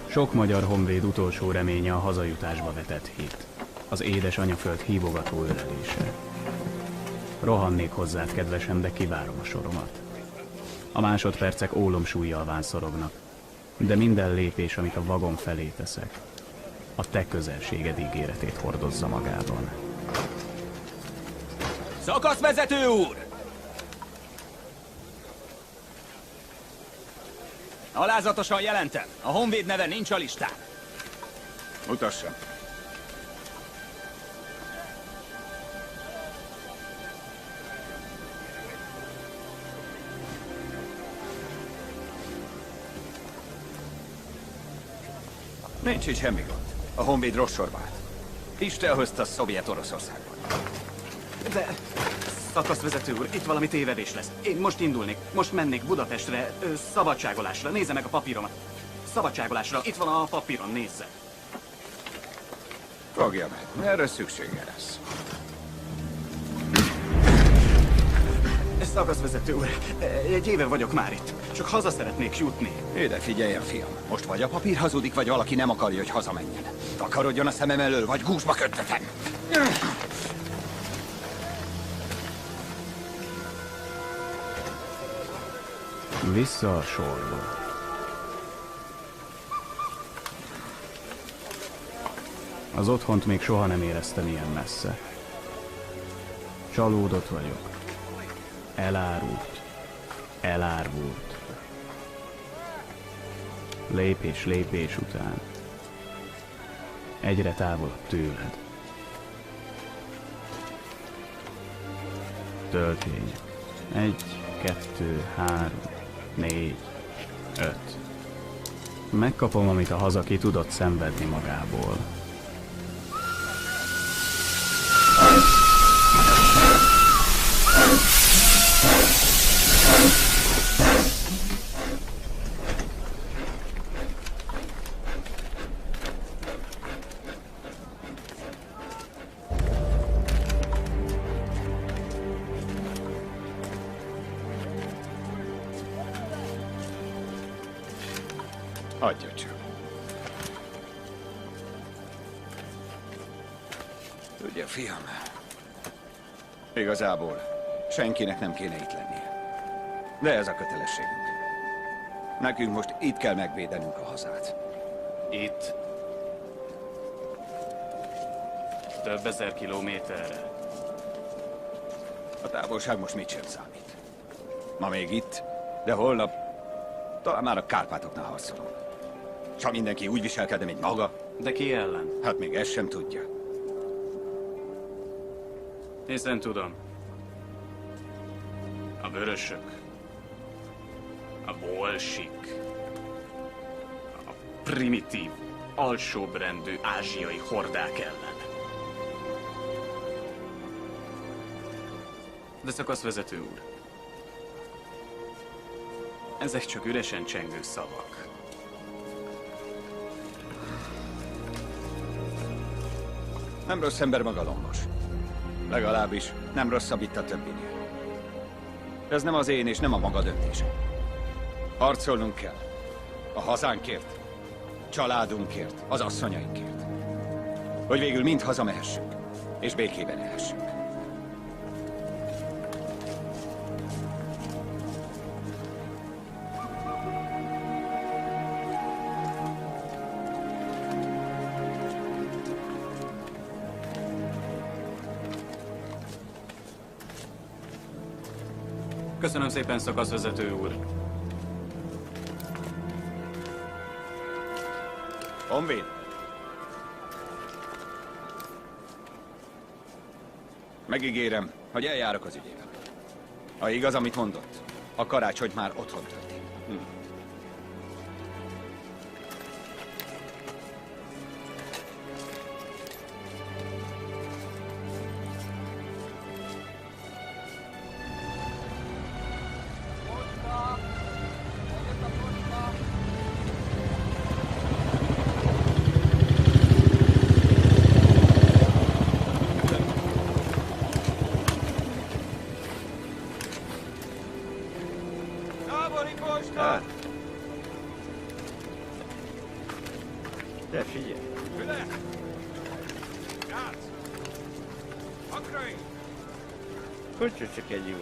Sok magyar honvéd utolsó reménye a hazajutásba vetett hit. Az édes anyaföld hívogató ölelése. Rohannék hozzád, kedvesem, de kivárom a soromat. A másodpercek ólomsúllyal vánszorognak, de minden lépés, amit a vagon felé teszek, a te közelséged ígéretét hordozza magában. Szakaszvezető úr! Alázatosan jelentem, a honvéd neve nincs a listán. Mutassam. Nincs itt semmi gond. A honvéd rossz sorba állt. Isten hozta Szovjet-Oroszországban. De... Szakaszvezető úr, itt valami tévedés lesz. Én most indulnék, most mennék Budapestre, szabadságolásra. Nézze meg a papíromat. Szabadságolásra, itt van a papíron, nézze. Fogja meg, erre szüksége lesz. Szakaszvezető úr, egy éve vagyok már itt. Csak haza szeretnék jutni. Ide figyeljen, fiam. Most vagy a papír hazudik, vagy valaki nem akarja, hogy hazamenjen. Takarodjon a szemem elől, vagy gúzsba köttetem. Vissza a sorba. Az otthont még soha nem éreztem ilyen messze. Csalódott vagyok. Elárult. Elárvult. Lépés után. Egyre távolabb tőled. Töltények. 1, 2, 3, 4, 5. Megkapom, amit a haza ki tudott szenvedni magából. Adja csak. Tudja, fiam, igazából senkinek nem kéne itt lennie. De ez a kötelességünk. Nekünk most itt kell megvédenünk a hazát. Itt. Több ezer kilométerre. A távolság most mit sem számít. Ma még itt, de holnap talán már a Kárpátoknál harcolunk. S ha mindenki úgy viselkedne, mint maga, De ki ellen? hát még ezt sem tudja. Hiszen tudom. A vörösök. A bolsik. A primitív, alsóbrendű ázsiai hordák ellen. De szakaszvezető úr. Ezek csak üresen csengő szavak. Nem rossz ember maga Lombos. Legalábbis nem rosszabb itt a többinél. Ez nem az én és nem a maga döntése. Harcolnunk kell. A hazánkért, családunkért, az asszonyainkért. Hogy végül mind hazamehessünk, és békében élhessünk. Köszönöm szépen, szakaszvezető úr. Honvéd! Megígérem, hogy eljárok az ügyében. Ha igaz, amit mondott, a karácsonyt már otthon tölti. Tábori posta! De figyelj. Hogy csak egy jó.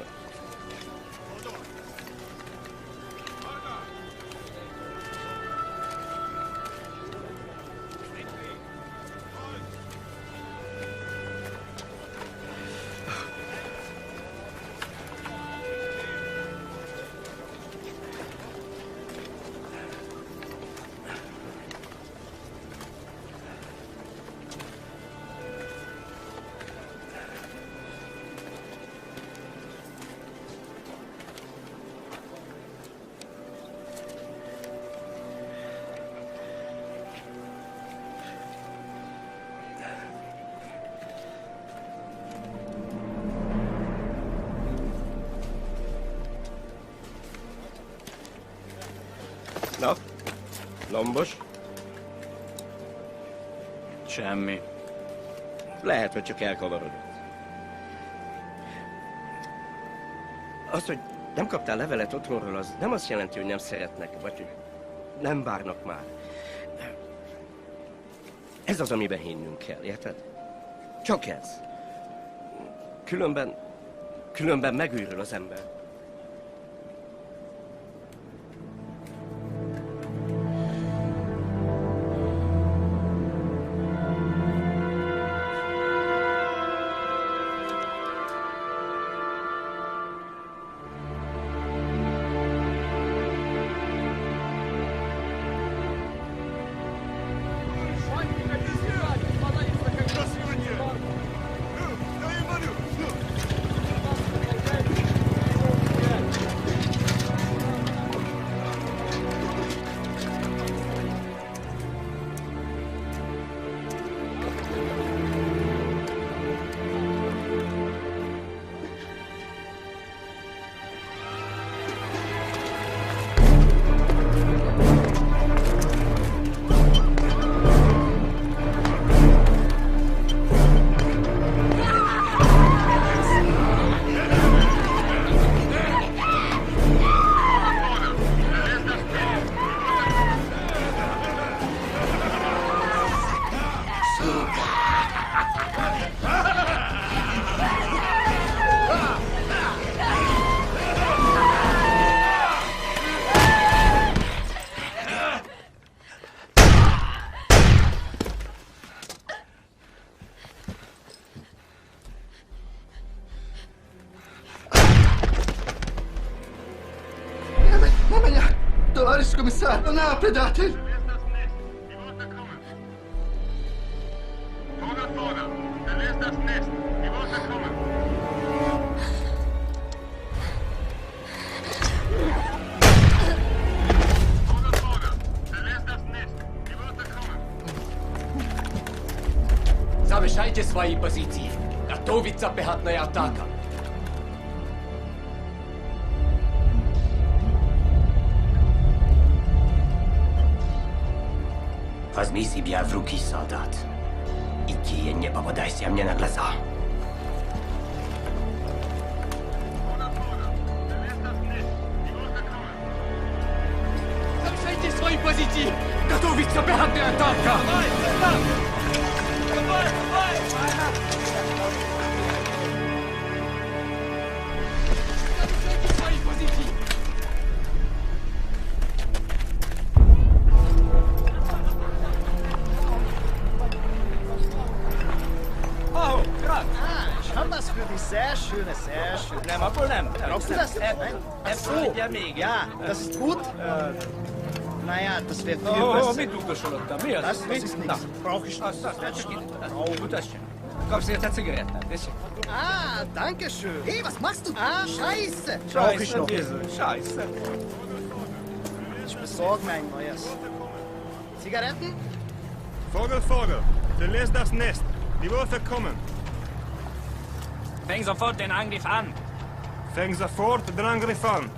Na, lombos? Semmi. Lehet, hogy csak elkavarodott. Az, hogy nem kaptál levelet otthonról, az nem azt jelenti, hogy nem szeretnek, vagy hogy nem várnak már. Ez az, amiben hinnünk kell, érted? Csak ez. Különben megőrül az ember. Commissario, non ha predati! Залишайте свої позиції. Готовиться пехотная атака. Возьми себя в руки, солдат. Иди и не попадайся мне на глаза. Залишайте свои позиции! Готовится пехотная атака! Залишайте свои позиции! Was für dich sehr schöne, sehr schön. Nem, abból nem. Brauchst du das? Ach so. Ja, még. Ja, das ist gut. Naja, das wird viel Ó, besser. mit dugdosodottam? Mi az? Das ist nichts. Brauche ich nicht. Azt csak ide. Mutasd csak. Kapsz érte cigarettát, tessék. Ah, danke schön. Hey, was machst du? Ah, Scheiße. Brauche ich Scheiße, noch. bizony, scheiße. Ich besorge mir ein neues. Zigaretten? Vogel, Vogel, verlässt das Nest. Die Wölfe kommen. Fäng sofort den Angriff an. Fäng sofort den Angriff an.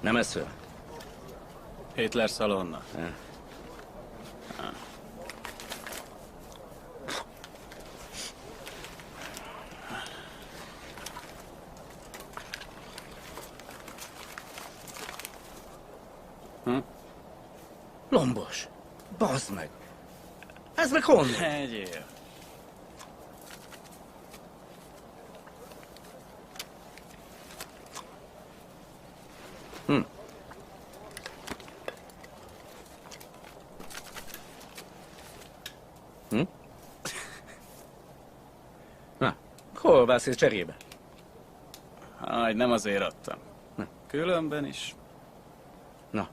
Nem ez föl. Hitler szalonna. Lombos. Bazd meg. Ez meg honnan? Egyél. Na, hol válsz cserébe? Aj, nem azért adtam. Különben is. Na.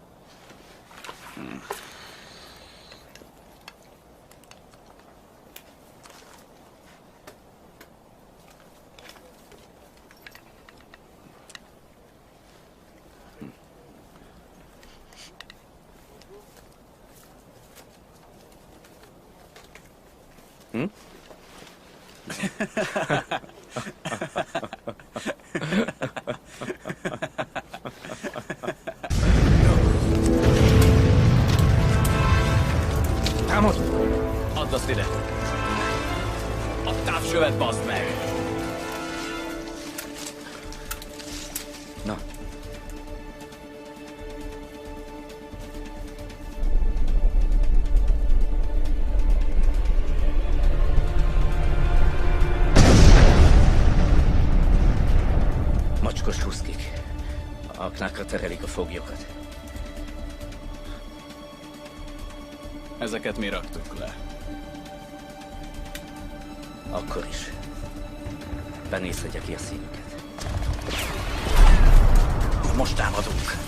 Támad! Add azt ide! A távsövet baszd meg! Na. Macskos huszkik. Aknákra terelik a foglyokat. Ezeket mi raktuk le. Akkor is. Benézhetja ki a színüket. Most támadunk.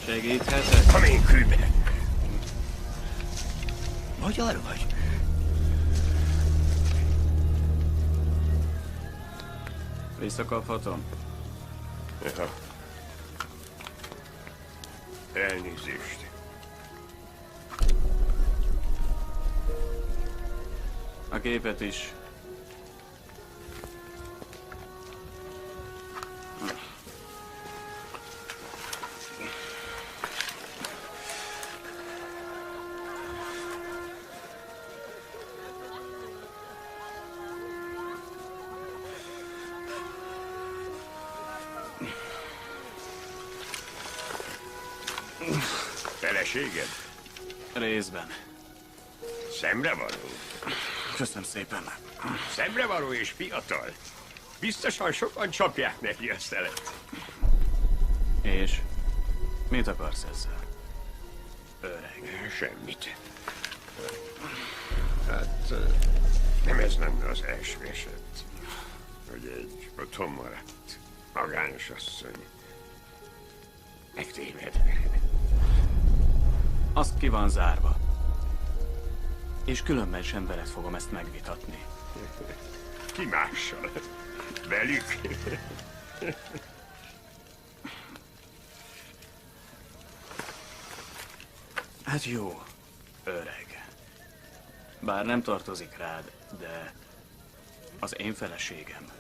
Segíthetek? Come én kőbe! Magyar vagy? Visszakaphatom? Ja. Elnézést. A képet is. Feleséged? Részben. Szemrevaló? Köszönöm szépen. Szemrevaló és fiatal. Biztosan sokan csapják neki a szelet. És mit akarsz ezzel? Öreg. Semmit. Hát, nem ez lenne az első eset, hogy egy otthon maradt magányos asszony megtéved. Azt ki van zárva. És különben sem veled fogom ezt megvitatni. Ki mással? Velük? Hát jó, öreg. Bár nem tartozik rád, de az én feleségem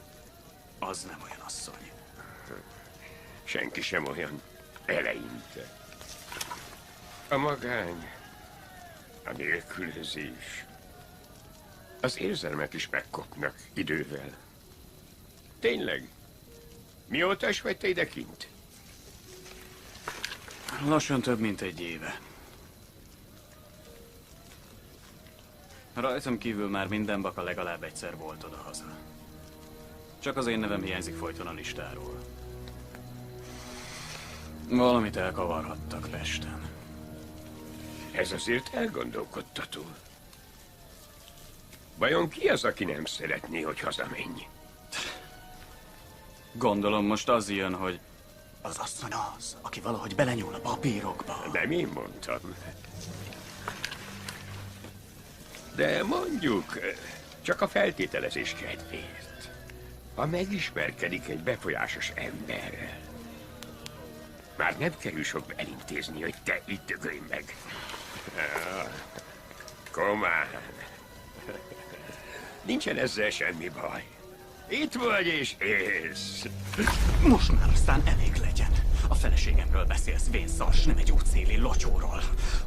az nem olyan asszony. Senki sem olyan eleinte. A magány, a nélkülözés, az érzelmek is megkopnak idővel. Tényleg? Mióta is vagy te idekint? Lassan több mint egy éve. Rajtam kívül már minden baka legalább egyszer volt odahaza. Csak az én nevem hiányzik folyton a listáról. Valamit elkavarhattak Pesten. Ez azért elgondolkodtató. Vajon ki az, aki nem szeretné, hogy hazamenj? Gondolom most az jön, hogy az asszony az, aki valahogy belenyúl a papírokba. Nem én mondtam. De mondjuk, csak a feltételezés kedvéért. Ha megismerkedik egy befolyásos emberrel, már nem kerül sok elintézni, hogy te itt dögölj meg. Komán. Nincsen ezzel semmi baj. Itt vagy és élsz. Most már aztán elég legyen. A feleségemről beszélsz, vénszars, nem egy útszéli locsóról.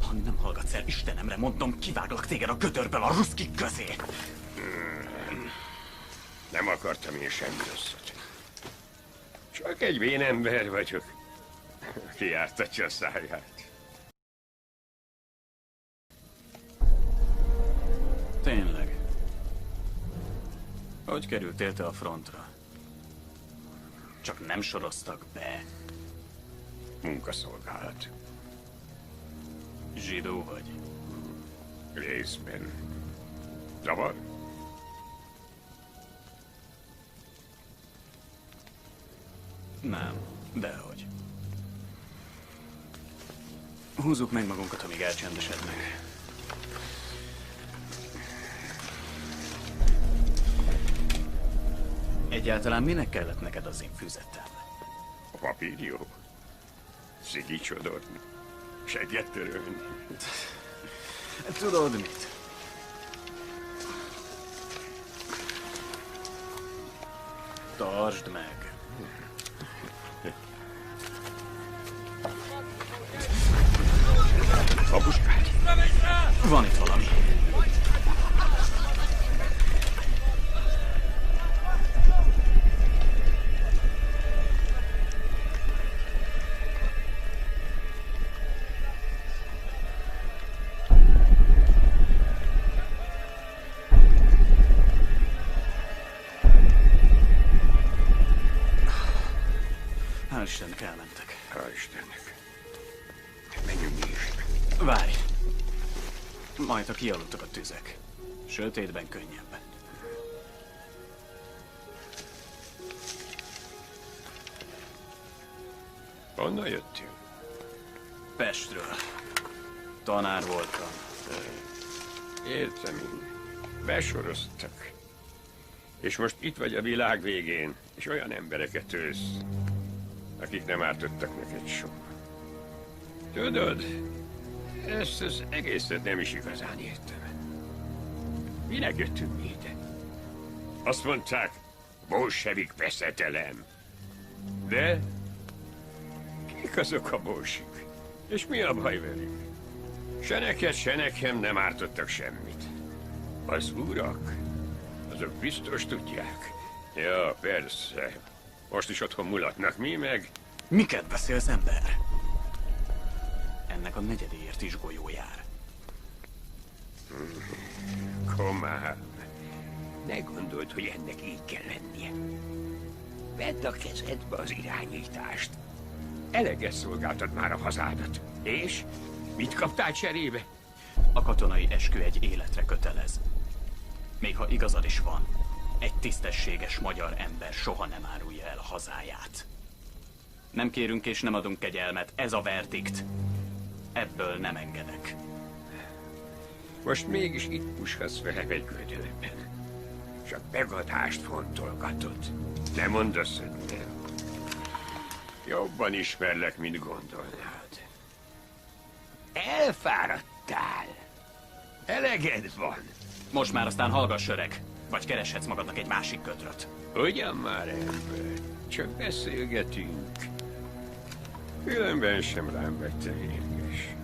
Ha nem hallgatsz el, Istenemre mondom, kiváglak téged a gödörből a ruszkik közé. Nem akartam én semmi rosszat. Csak egy vén ember vagyok. Kiártatja a száját. Tényleg. Hogy kerültél te a frontra? Csak nem soroztak be. Munkaszolgálat. Zsidó vagy? Részben. Zavar? Nem, dehogy. Húzzuk meg magunkat, amíg elcsendesednek. Egyáltalán minek kellett neked az én füzetem? A papír jó. Szigi csodorni. Segget törölni. Tudod mit? Tartsd meg. A puskád. Van itt valami. Hál' Istennek elmentek. Hál' Istennek. Menjünk mi is. Várj! Majd, ha kialudtak a tüzek. Sötétben könnyebb. Honnan jöttél? Pestről. Tanár voltam. Értem én. Besoroztak. És most itt vagy a világ végén, és olyan embereket ősz, akik nem ártottak neked soha. Tudod, ezt az egészet nem is igazán értem. Minek jöttünk mi ide? Azt mondták, bolsevik veszetelem. De kik azok a bolsik? És mi a baj velük? Se neked, se nekem nem ártottak semmit. Az urak, azok biztos tudják. Ja, persze. Most is otthon mulatnak, mi meg? Miket beszélsz, ember? Ennek a negyedéért is golyó jár. Komám, ne gondold, hogy ennek így kell lennie. Vedd a kezedbe az irányítást. Eleget szolgáltad már a hazádat. És? Mit kaptál cserébe? A katonai eskü egy életre kötelez. Még ha igazad is van, egy tisztességes magyar ember soha nem árulja el hazáját. Nem kérünk és nem adunk kegyelmet, ez a verdikt. Ebből nem engedek. Most mégis itt puskasz velem egy gödörben. És a megadást fontolgatod. Nem mondasz, hogy nem. Jobban ismerlek, mint gondolnád. Elfáradtál. Eleged van. Most már aztán hallgass, öreg, vagy kereshetsz magadnak egy másik ködröt. Ugyan már, ember. Csak beszélgetünk. Különben sem rám vagy te érges.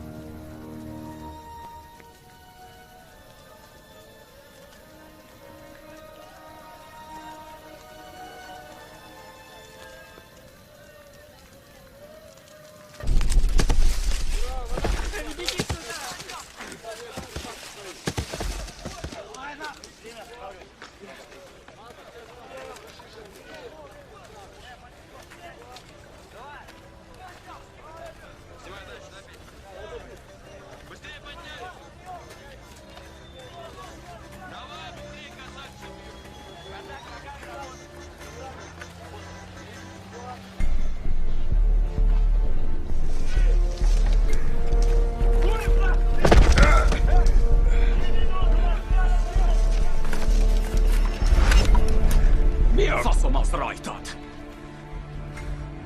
Faszom az rajtad!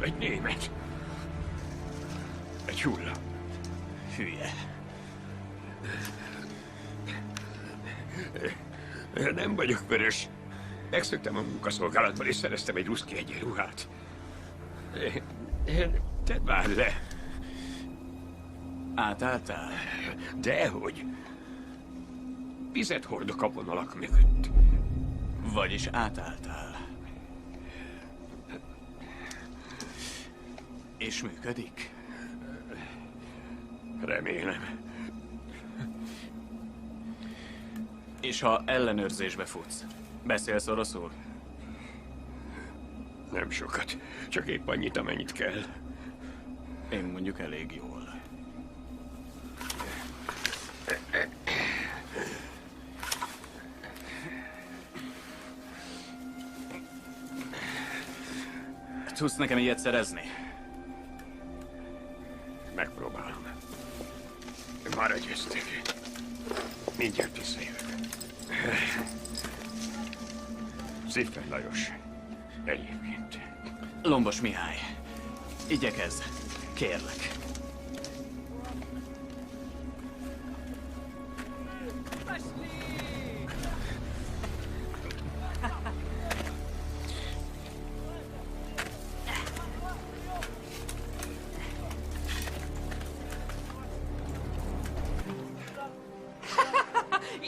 Egy német. Egy hulla. Hülye. Nem vagyok vörös. Megszöktem a munkaszolgálatban, és szereztem egy ruszki egyenruhát. Tedd már le. Átálltál? Dehogy. Vizet hordok a vonalak mögött. Vagyis átálltál. És működik? Remélem. És ha ellenőrzésbe futsz, beszélsz oroszul? Nem sokat. Csak épp annyit, amennyit kell. Én mondjuk elég jól. Tudsz nekem ilyet szerezni? Megpróbálom. Maradj öszteg. Mindjárt visszajövök. Sziffer Lajos. Egyébként. Lombos Mihály. Igyekezz. Kérlek.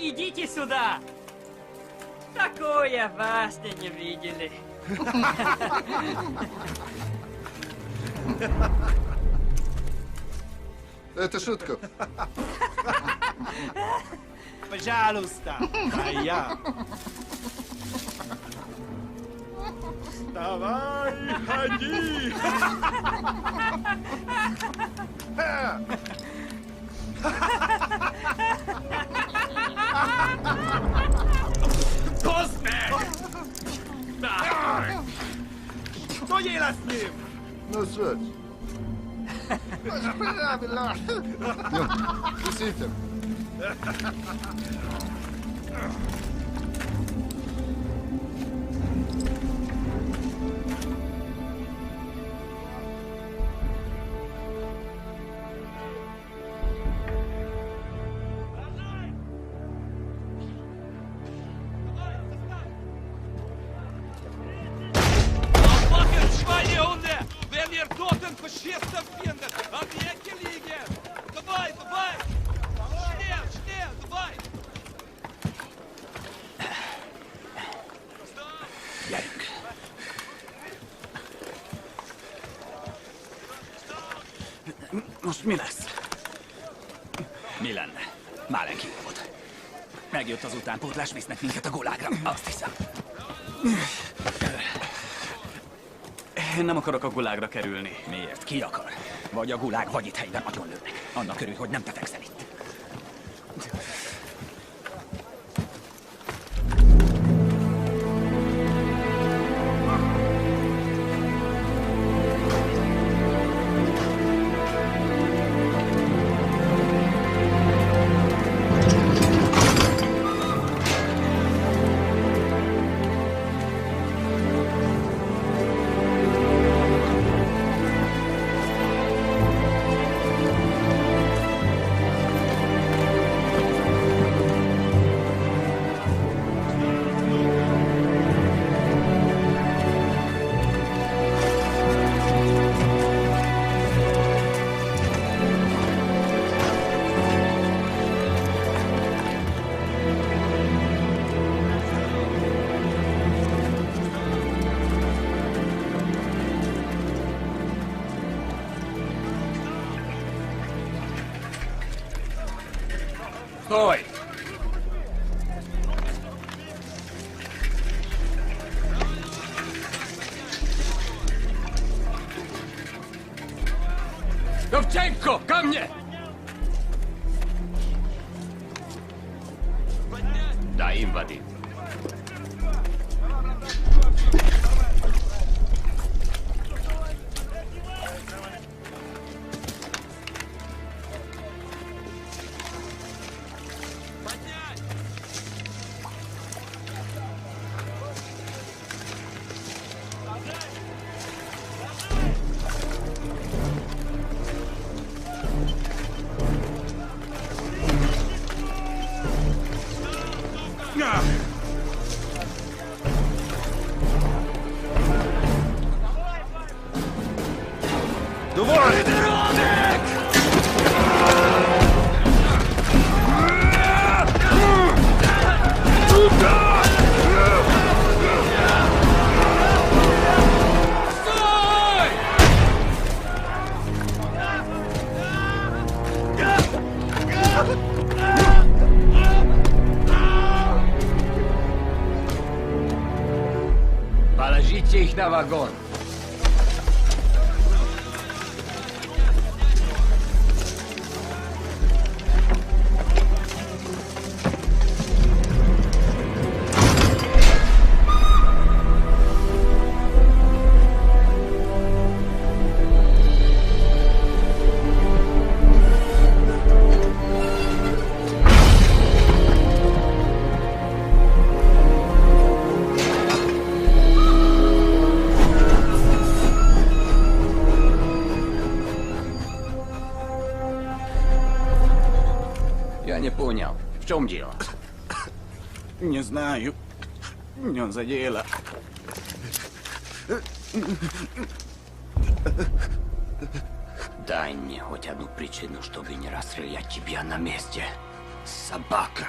Идите сюда! Такое вас не видели. Это шутка. Пожалуйста. А я. Давай, ходи. Что ела с ним? Ну, что? Правильно. Действительно. Most mi lesz? Mi lenne? Málen kidobod. Megjött az utánpótlás, visznek minket a gulágra. Azt hiszem. Én nem akarok a gulágra kerülni. Miért? Ki akar? Vagy a gulág, vagy itt helyben agyonlőnek. Annak örül, hogy nem te fekszel itt. Stój! Довченко, ко мне! Дай им воды. Положите их на вагон. Я не понял. В чем дело? Не знаю. Не за дело. Дай мне хоть одну причину, чтобы не расстрелять тебя на месте. Собака.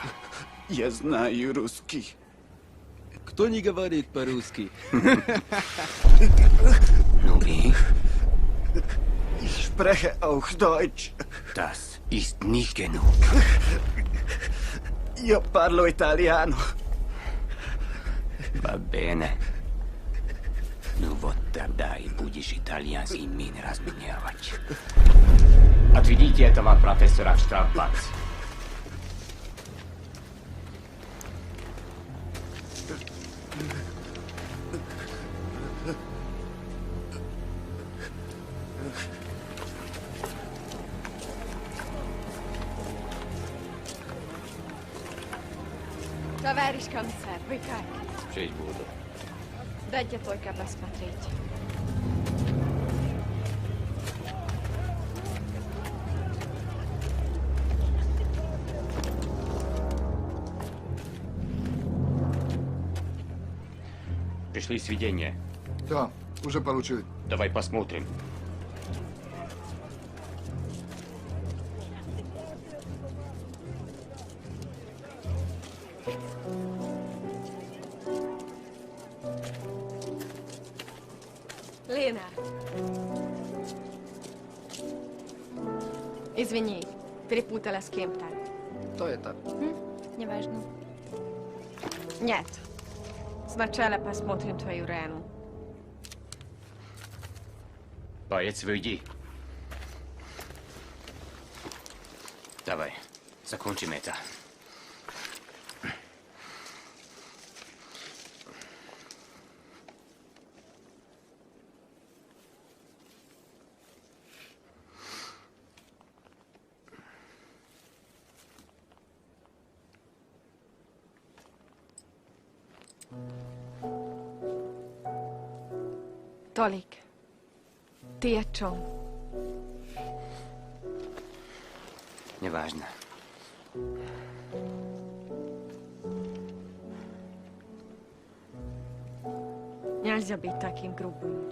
Я знаю русский. Кто не говорит по-русски? Ну и? Ich spreche auch Deutsch. Das ist nicht genug. Io parlo italiano. Va bene. Ну вот тогда и будешь итальянские мины разминировать. Отведите этого профессора в штрафбат. Товарищ комиссар, вы как? Честь буду. Дайте только посмотреть. Пришли сведения. Да, уже получили. Давай посмотрим. Лена. Извини, перепутала с кем-то. Кто это? Неважно. Нет. Сначала посмотрим твою рану. Поец, выйди. Давай, закончим это. Tolik. Ty o čom? Неважно. Nельзя быть таким грубым.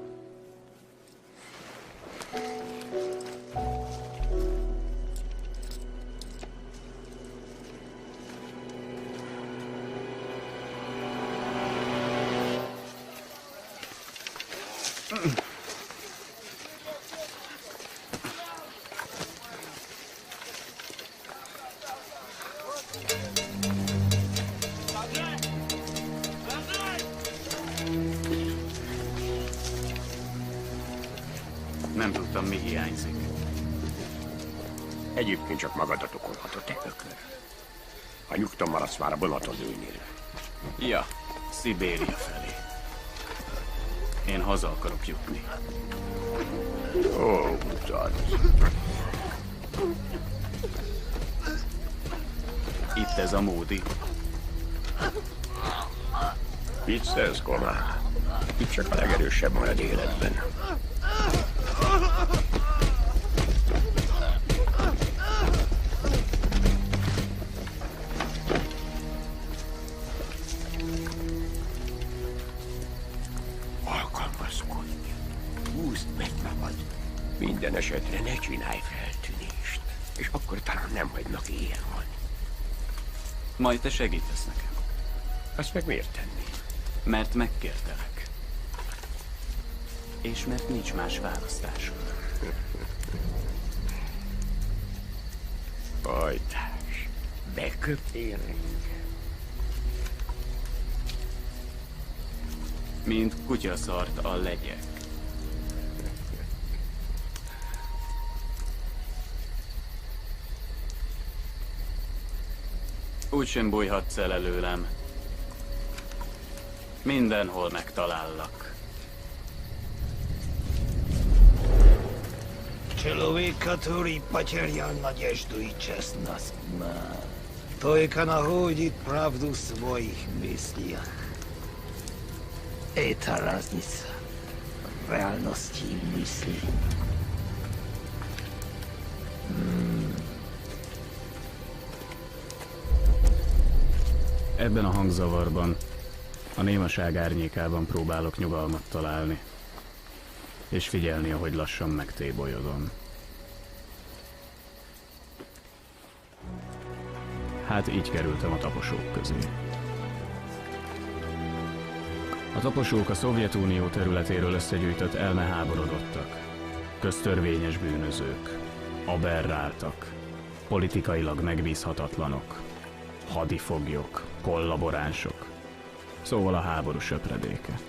Nem tudtam, mi hiányzik. Egyébként csak magadat okolhatod, te ökör. Ha nyugton maradsz, már a vonaton ülnél. Ja, Szibéria felé. Én haza akarok jutni. Ó, utad. Itt ez a módi. Viccelsz, komár? Itt csak a legerősebb marad életben. Alkalmazkodj. Húzd meg magad. Minden esetre ne csinálj feltűnést. És akkor talán nem hagynak éjjel halni. Majd te segítesz nekem. Azt meg miért tenni? Mert megkértelek. És mert nincs más választásod. Fajtás, beköptél engem. Mint kutyaszart a legyek. Úgysem bújhatsz el előlem. Mindenhol megtalállak. Человек, который потерял надежду и честность, только находит правду в своих мыслях. Это разница реальности и мысли. Ebben a hangzavarban, a némaság árnyékában próbálok nyugalmat találni, és figyelni, ahogy lassan megtébolyodom. Hát így kerültem a taposók közé. A taposók a Szovjetunió területéről összegyűjtött elmeháborodottak, köztörvényes bűnözők, aberráltak, politikailag megbízhatatlanok, hadifoglyok, kollaboránsok, szóval a háború söpredéke.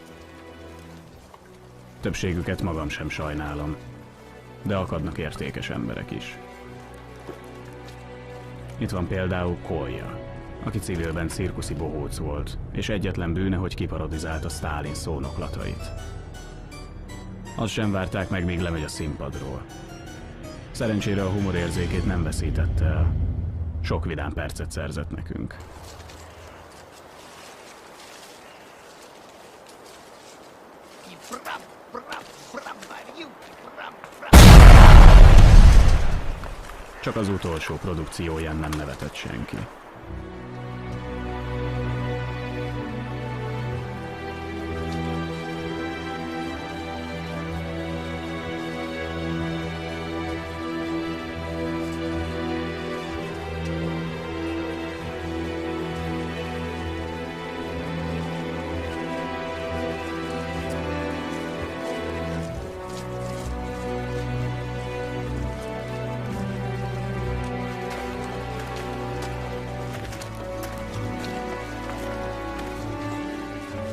Többségüket magam sem sajnálom, de akadnak értékes emberek is. Itt van például Kolja, aki civilben cirkuszi bohóc volt, és egyetlen bűne, hogy kiparodizálta Sztálin szónoklatait. Azt sem várták meg, míg lemegy a színpadról. Szerencsére a humorérzékét nem veszítette el. Sok vidám percet szerzett nekünk. Csak az utolsó produkcióján nem nevetett senki.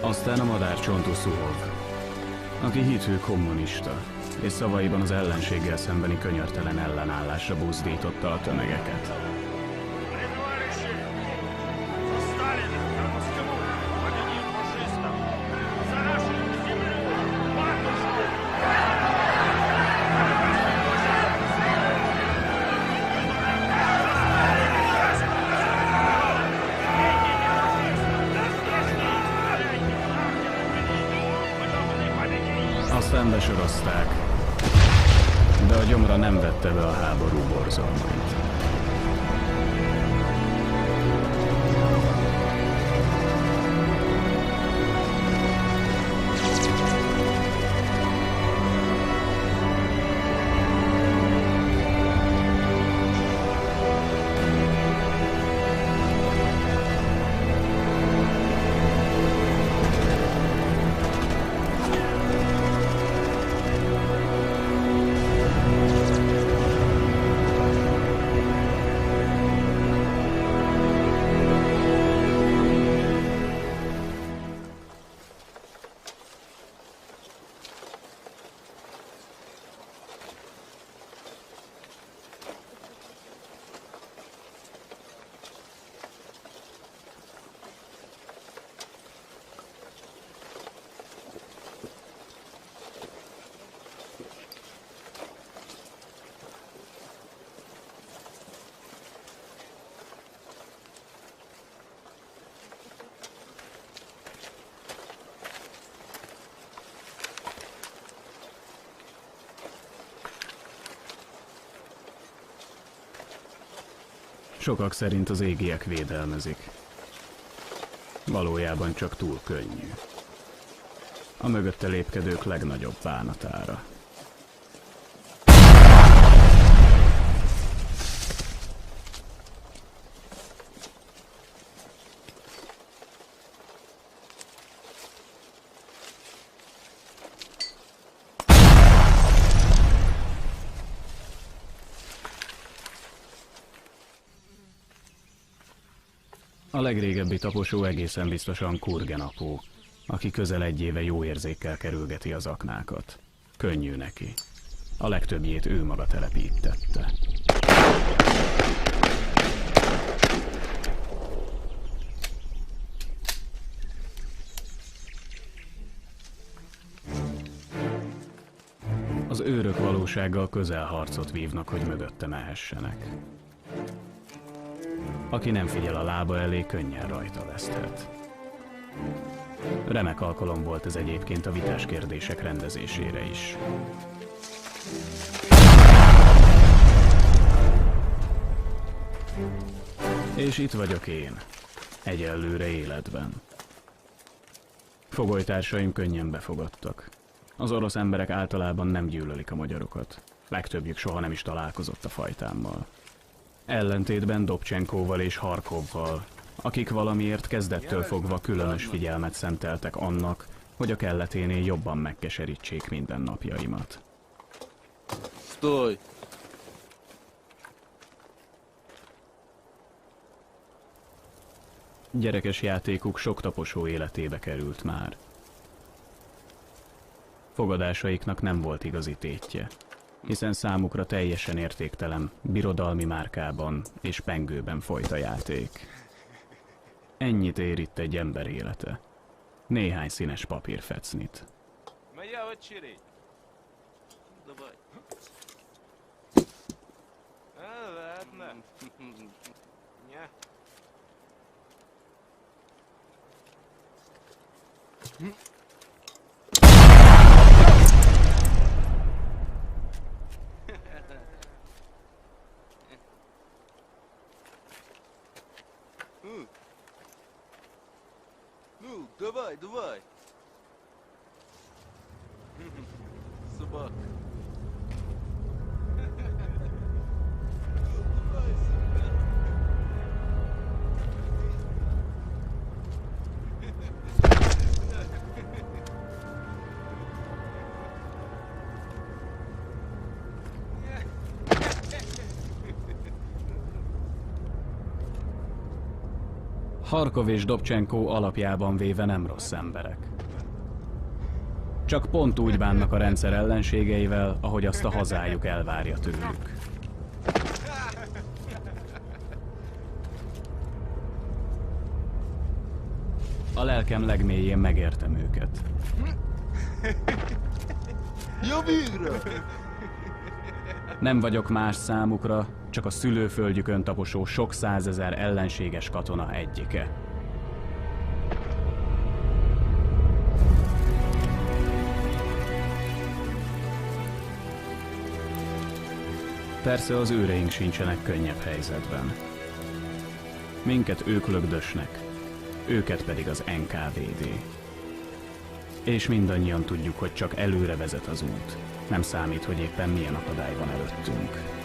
Aztán a madárcsontú Szuhov, aki hithű kommunista, és szavaiban az ellenséggel szembeni könyörtelen ellenállásra buzdította a tömegeket. Aztán besorozták, de a gyomra nem vette be a háború borzalmait. Sokak szerint az égiek védelmezik. Valójában csak túl könnyű. A mögötte lépkedők legnagyobb bánatára. A legrégebbi taposó egészen biztosan Kurgen apó, aki közel egy éve jó érzékkel kerülgeti az aknákat. Könnyű neki. A legtöbbjét ő maga telepítette. Az őrök valósággal közelharcot vívnak, hogy mögötte mehessenek. Aki nem figyel a lába elé, könnyen rajta veszthet. Remek alkalom volt ez egyébként a vitás kérdések rendezésére is. És itt vagyok én, egyelőre életben. Fogolytársaim könnyen befogadtak. Az orosz emberek általában nem gyűlölik a magyarokat. Legtöbbjük soha nem is találkozott a fajtámmal. Ellentétben Dobcsenkóval és Harkovval, akik valamiért kezdettől fogva különös figyelmet szenteltek annak, hogy a kelleténél jobban megkeserítsék mindennapjaimat. Stoj! Gyerekes játékuk sok taposó életébe került már. Fogadásaiknak nem volt igazi tétje, hiszen számukra teljesen értéktelen, birodalmi márkában és pengőben folyt a játék. Ennyit ér itt egy ember élete. Néhány színes papírfecnit. Ну, давай, давай. Собак. Harkov és Dobcsenkó alapjában véve nem rossz emberek. Csak pont úgy bánnak a rendszer ellenségeivel, ahogy azt a hazájuk elvárja tőlük. A lelkem legmélyén megértem őket. Ja, végre! Nem vagyok más számukra, csak a szülőföldjükön taposó sok százezer ellenséges katona egyike. Persze az őreink sincsenek könnyebb helyzetben. Minket ők lögdösnek, őket pedig az NKVD. És mindannyian tudjuk, hogy csak előre vezet az út. Nem számít, hogy éppen milyen akadály van előttünk.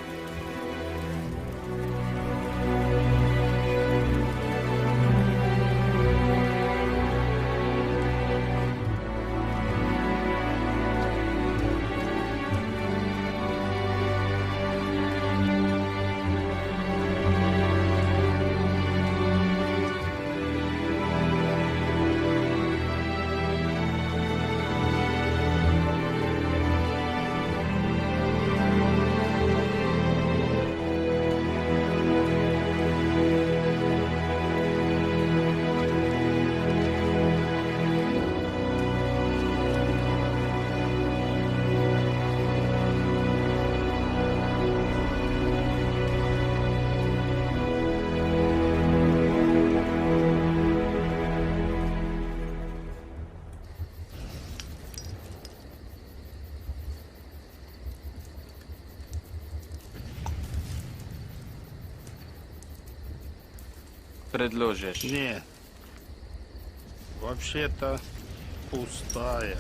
Предложишь? Нет. Вообще-то пустая.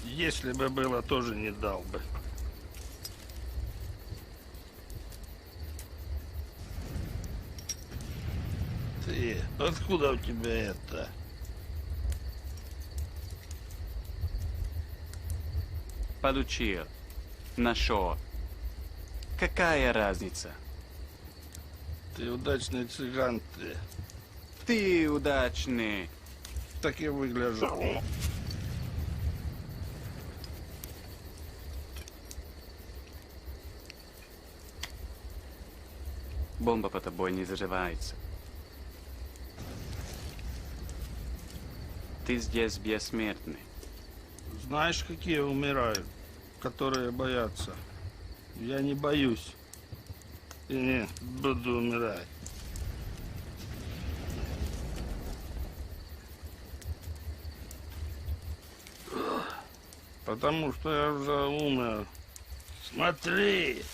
Если бы было, тоже не дал бы. Ты, откуда у тебя это? Получил. Нашел. Какая разница? Ты удачный цыган, ты. Ты удачный. Так и выгляжу. Бомба по тобой не взрывается. Ты здесь бессмертный. Знаешь, какие умирают? Которые боятся. Я не боюсь. И не буду умирать. Потому что я уже умер. Смотри!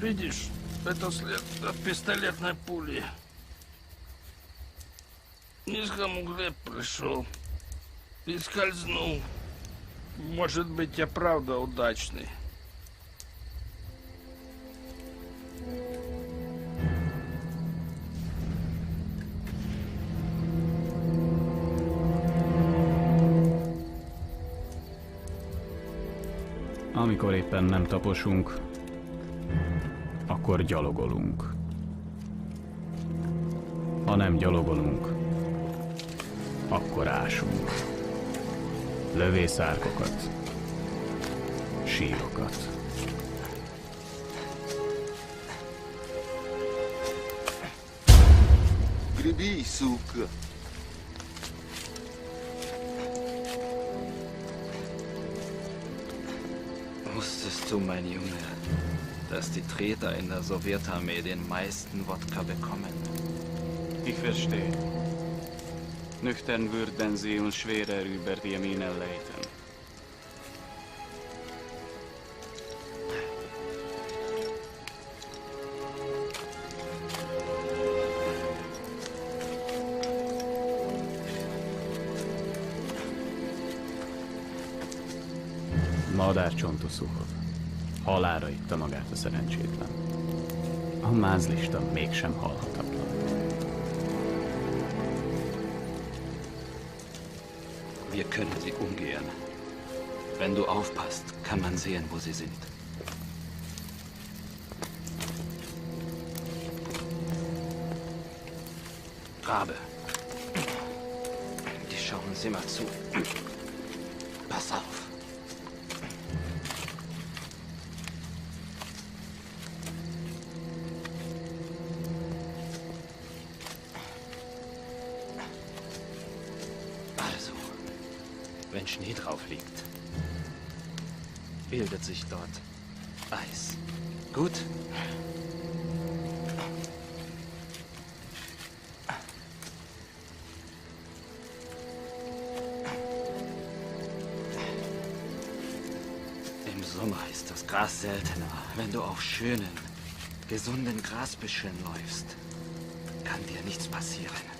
Видишь, это след от пистолетной пули. Низком угле пришел и скользнул. Может быть, я правда удачный. Amikor éppen nem taposunk, akkor gyalogolunk. Ha nem gyalogolunk, akkor ásunk. Lövészárkokat, sírokat. Греби, сука. Wusstest du, mein Junge, dass die Treter in der Sowjetarmee den meisten Wodka bekommen? Ich verstehe. Nüchtern würden sie uns schwerer über die Mine leiten. Madárcsontú Szuhov. Halálra itta magát a szerencsétlen. A mázlista mégsem halhatatlan. Wir können sie umgehen. Wenn du aufpasst, kann man sehen, wo sie sind. Rabe. Die schauen uns immer zu. Pass auf. Also, wenn Schnee drauf liegt, bildet sich dort Eis. Gut? Im Sommer ist das Gras seltener. Wenn du auf schönen, gesunden Grasbüscheln läufst, kann dir nichts passieren.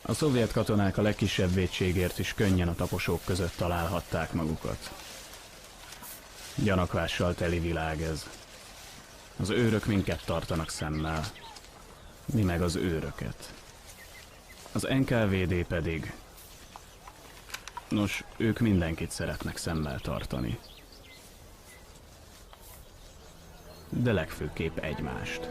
A szovjet katonák a legkisebb vétségért is könnyen a taposók között találhatták magukat. Gyanakvással teli világ ez. Az őrök minket tartanak szemmel, mi meg az őröket. Az NKVD pedig... Nos, ők mindenkit szeretnek szemmel tartani. De legfőképp egymást.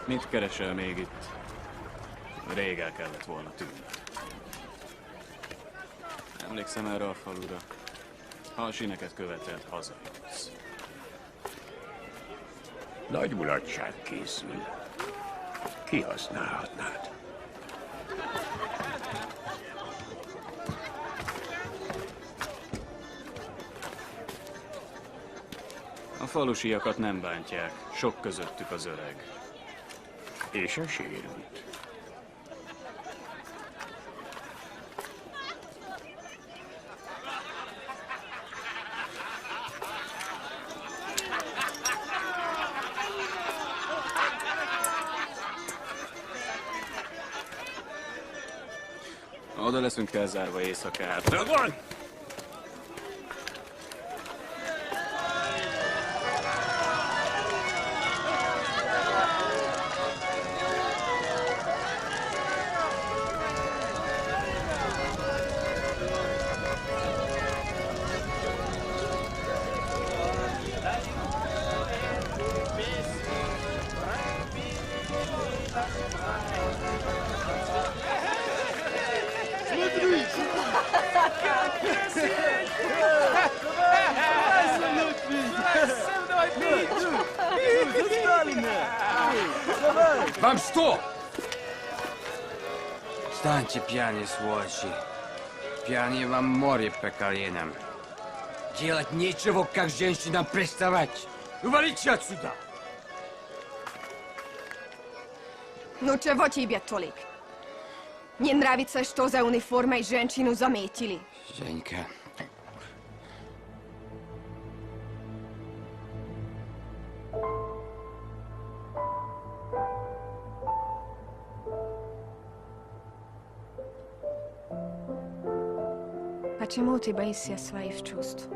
Mit keresel még itt? Rég el kellett volna tűnnöd. Emlékszem erre a falura. Ha a sineket követelt, hazajutsz. Nagy mulatság készül. Kihasználhatnád. A falusiakat nem bántják, sok közöttük az öreg. És a sérült. Oda leszünk elzárva éjszakára. Van! Вам что? Встаньте, пьяные сволочи. Пьяные вам море по коленам. Делать нечего, как женщинам приставать. Валите отсюда! Ну чего тебе, Толик? Не нравится, что за униформой женщину заметили? Женька. Почему ты боишься своих чувств?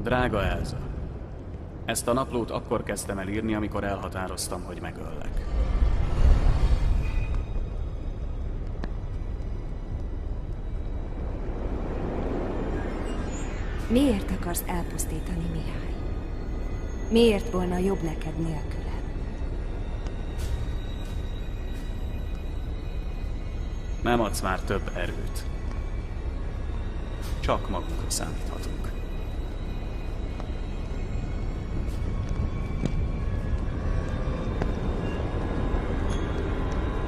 Drága Elza, ezt a naplót akkor kezdtem el írni, amikor elhatároztam, hogy megöllek. Miért akarsz elpusztítani, Mihály? Miért volna jobb neked nélkülem? Nem adsz már több erőt. Csak magunkra számíthatunk.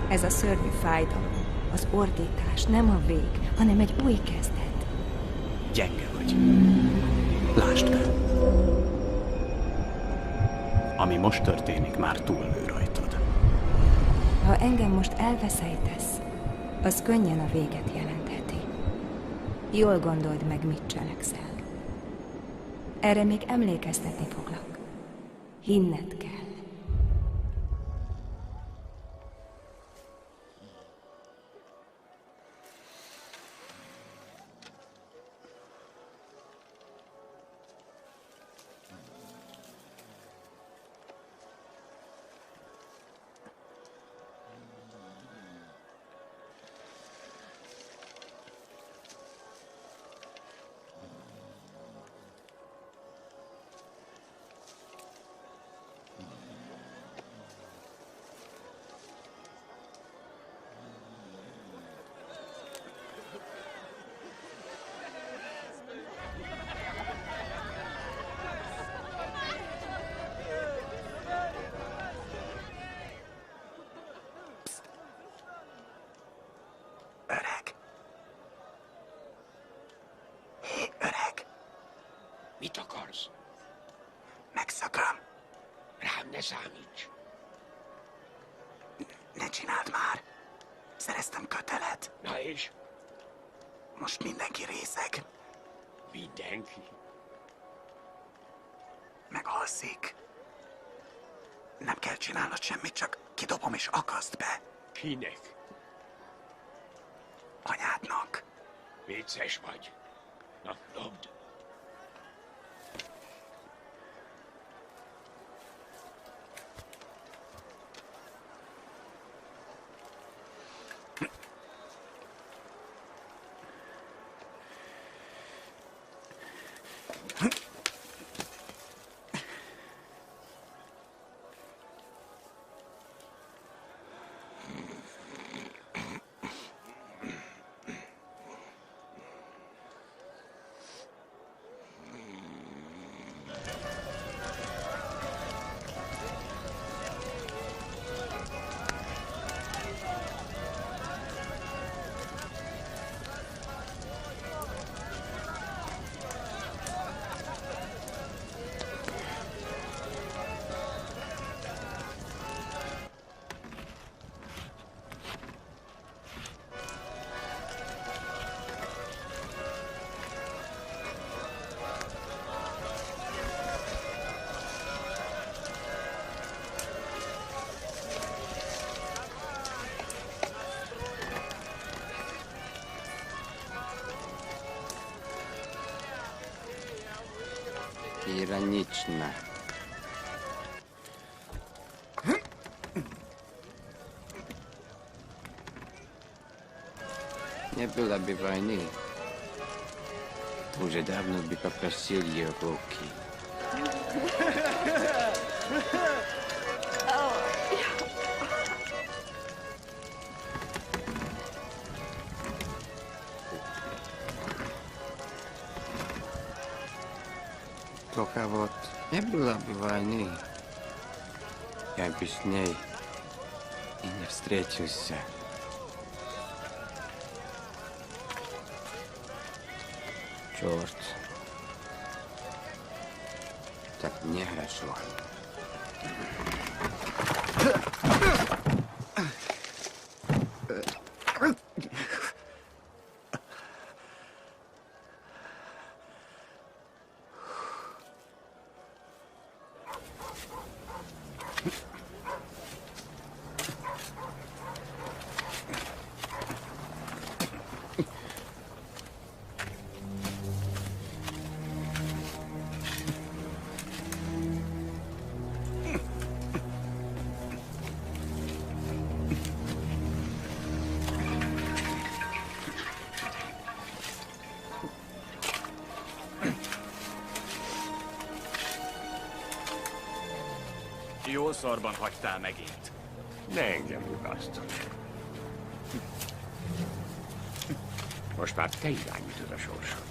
Ez a szörnyű fájdalom, az ordítás nem a vég, hanem egy új kezdet. Gyenge vagy. Lásd be. Ami most történik, már túlnő rajtad. Ha engem most elveszejtesz, az könnyen a véget jelentheti. Jól gondold meg, mit cselekszel. Erre még emlékeztetni foglak. Hinned kell. Mit akarsz? Megszakam. Rám ne számíts. Ne csináld már. Szereztem kötelet. Na és? Most mindenki részeg. Mindenki? Megalszik. Nem kell csinálnod semmit, csak kidobom és akaszd be. Kinek? Anyádnak. Vicces vagy. Na, dobd. Иронично. Не было бы войны, уже давно бы попросил ее руки. Только вот не было бы войны, я бы с ней и не встретился. Черт. Так нехорошо. szarban hagytál megint? Ne engem nyugasztok. Most már te irányítod a sorsod.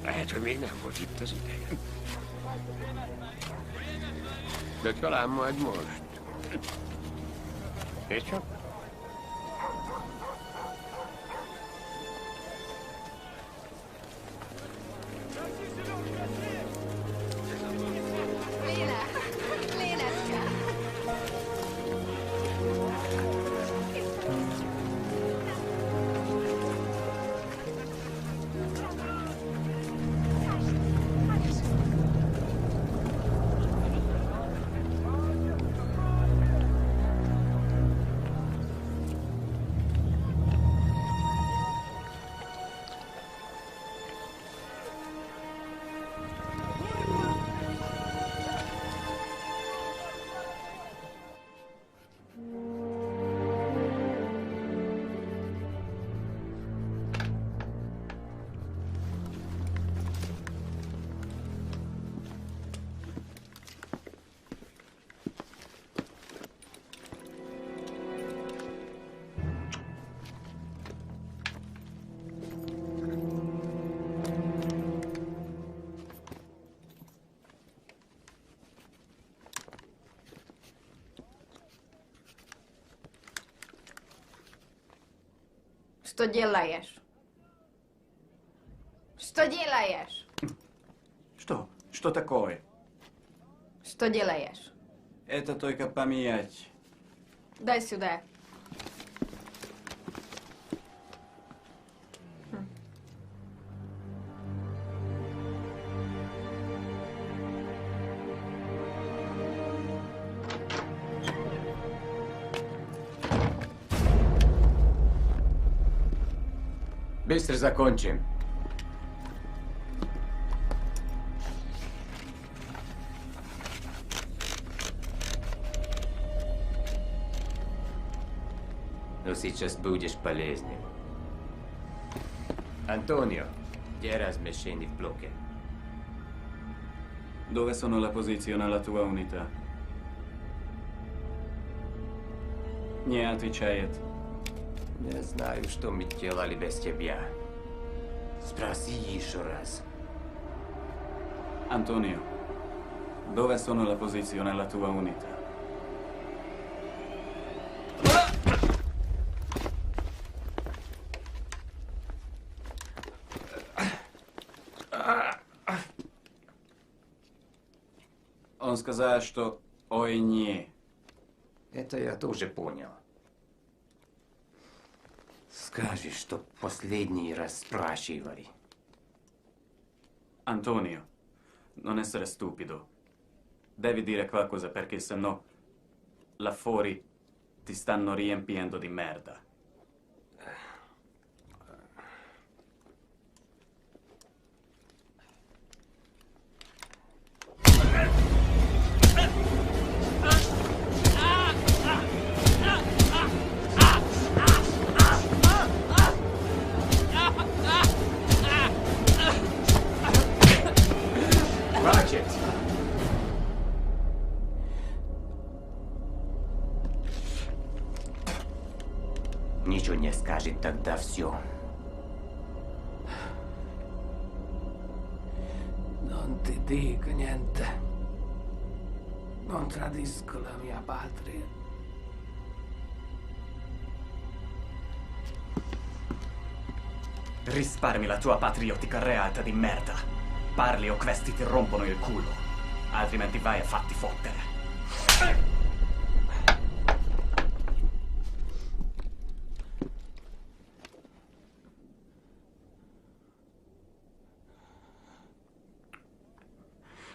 Lehet, hogy még nem volt itt az ideje. De talán majd most. És csak? Что делаешь? Что делаешь? Что? Что такое? Что делаешь? Это только поменять. Дай сюда. Быстро закончим. Но сейчас будешь полезнее. Antonio, где размещение в блоке? Dove sono la posizione alla tua unità? Не отвечает. Не знаю, что мы делали без тебя. Спроси еще раз. Antonio, dove sono la posizione alla tua unità? Он сказал, что ой не. Это я тоже понял. Скажи, что последний раз спрашивали. Antonio, non essere stupido. Devi dire qualcosa perché sennò là fuori ti stanno riempiendo di merda. Ничего не скажет, тогда все. Non ti dico niente. Non tradisco la mia patria. Risparmi la tua patriottica reata di merda. Parli o questi ti rompono il culo. Altrimenti vai a fatti fottere.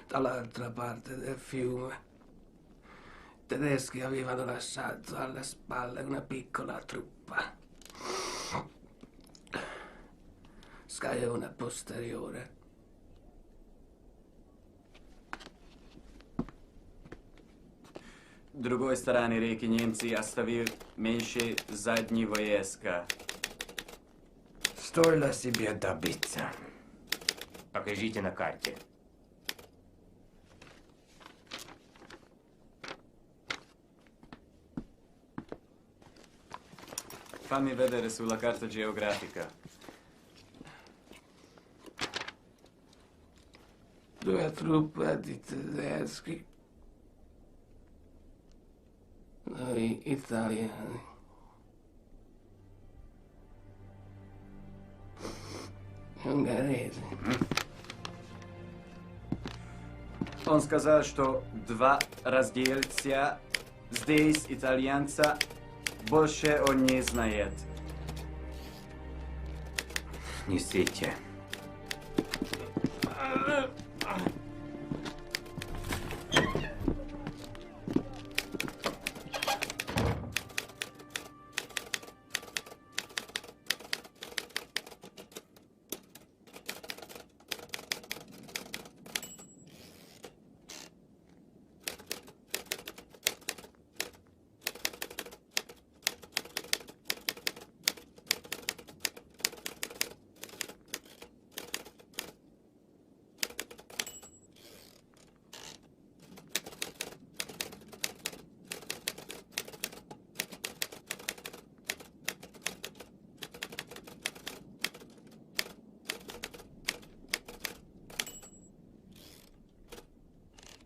Dall'altra parte del fiume, i tedeschi avevano lasciato alle spalle una piccola truppa. Scaglione posteriore. Другой стороны реки немцы оставили меньше задние войска. Стоило себе добиться. Покажите на карте. Fammi vedere sulla carta geografica. Due truppe di tedeschi. Noi italiani. Ungheresi. Он сказал, что 2 разделца здесь итальянца, больше он не знает. Несите.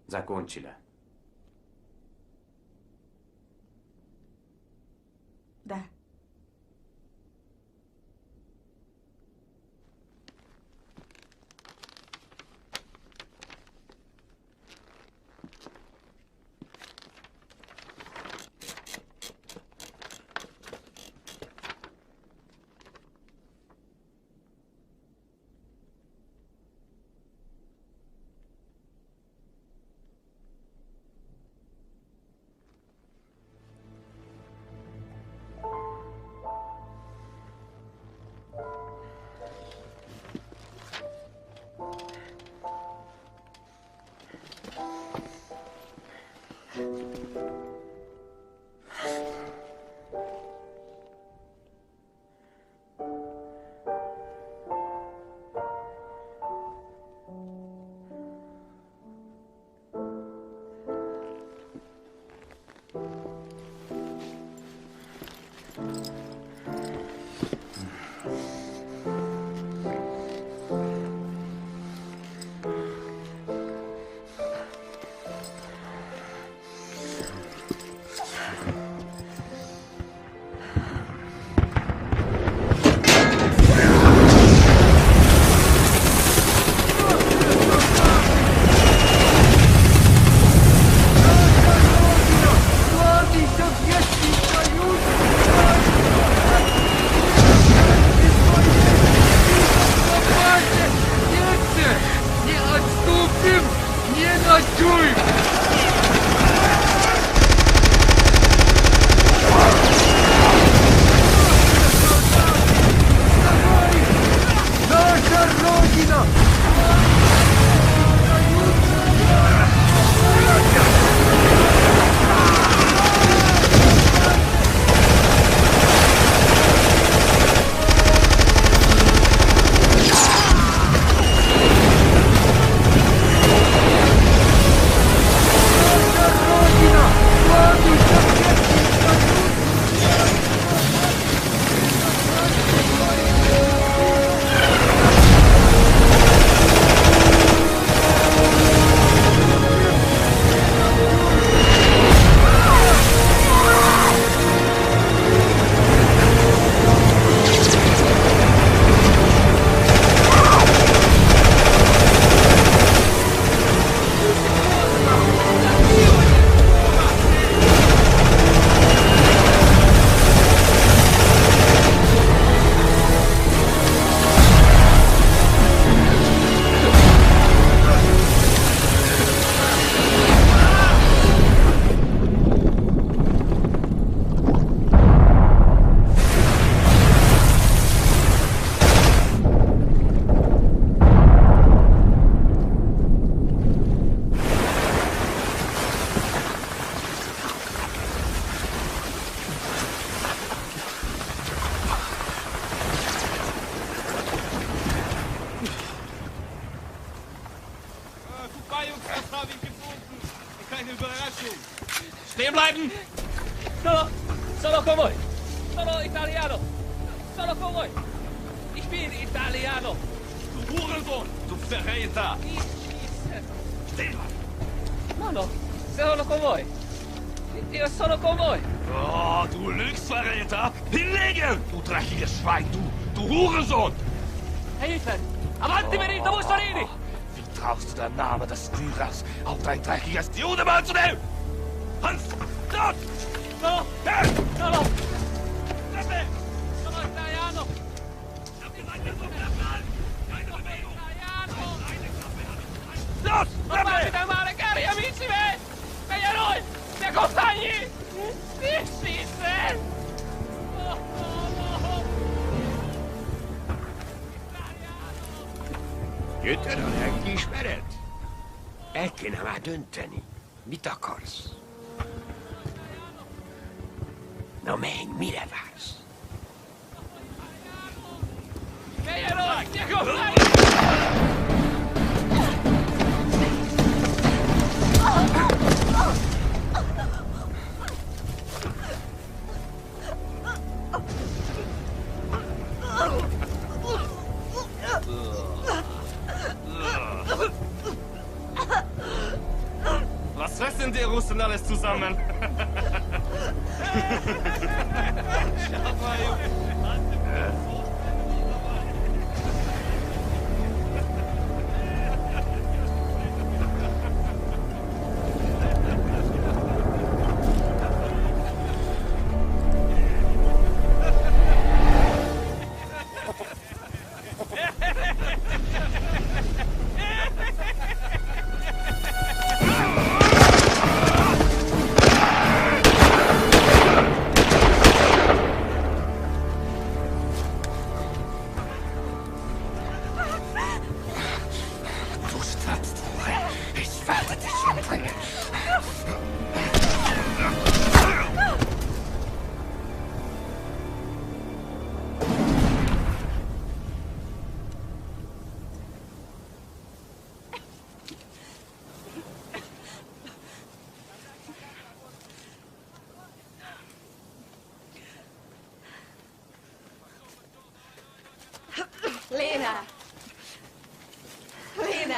Закончила. Да. Stehen bleiben! Solo convoi! Solo italiano! Solo con voi! Ich bin italiano! Du Hurensohn! Du Verräter! No, solo con voi! Io sono con voi! Oh, du Lügsverräter! Hinlegen! Du dreckiges Schwein! Du Hurensohn! Hey Hitler! Avanti Benito Mussolini! Wie traust du der Name des Führers auf dein dreckiges Judemal zu nehmen? Hans! Dort! No! Hey! No, no! Pepe! Sono italiano! Dort! Non fate da male, cari amici miei! Meglio a noi! Miei compagni! Sì! Jötted a lelkiismeret? El kéne már dönteni. Mit akarsz? Na menj, mire vársz? Meglio a noi! Miei compagni! Was fressen die Russen alles zusammen? Schau mal, Junge. Léna! Léna!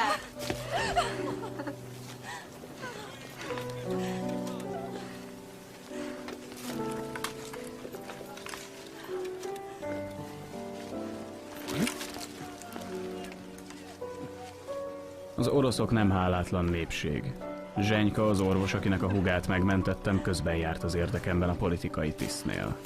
Az oroszok nem hálátlan népség. Zsenyka, az orvos, akinek a húgát megmentettem, közben járt az érdekemben a politikai tisztnél.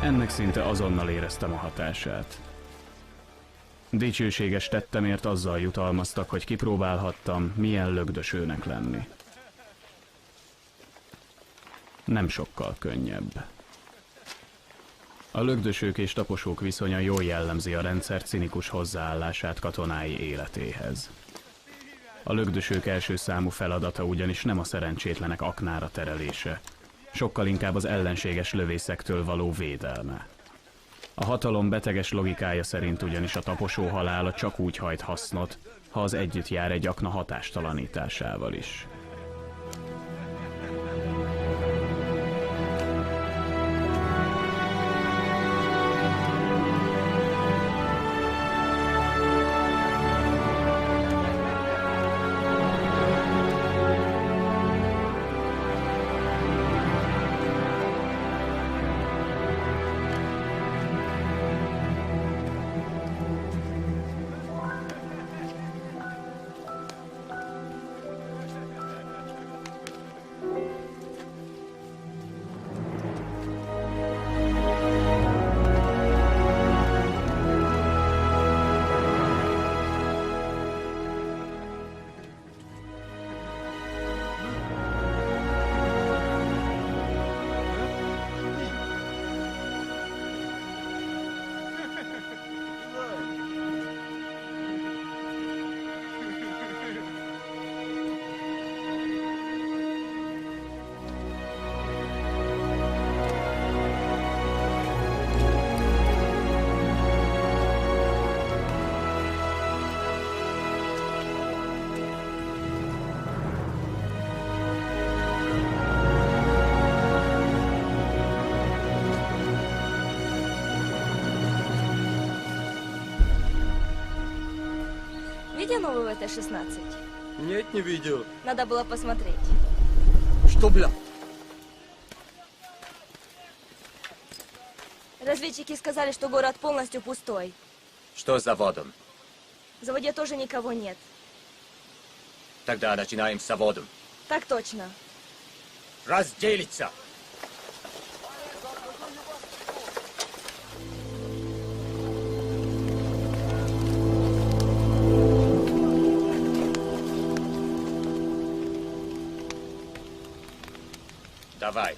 Ennek szinte azonnal éreztem a hatását. Dicsőséges tettemért azzal jutalmaztak, hogy kipróbálhattam, milyen lögdösőnek lenni. Nem sokkal könnyebb. A lögdösők és taposók viszonya jól jellemzi a rendszer cinikus hozzáállását katonái életéhez. A lögdösők első számú feladata ugyanis nem a szerencsétlenek aknára terelése, sokkal inkább az ellenséges lövészektől való védelme. A hatalom beteges logikája szerint ugyanis a taposó halála csak úgy hajt hasznot, ha az együtt jár egy akna hatástalanításával is. новую ВТ-16? Нет, не видел. Надо было посмотреть. Что, бля? Разведчики сказали, что город полностью пустой. Что с заводом? В заводе тоже никого нет. Тогда начинаем с заводом. Так точно. Разделиться! Давай.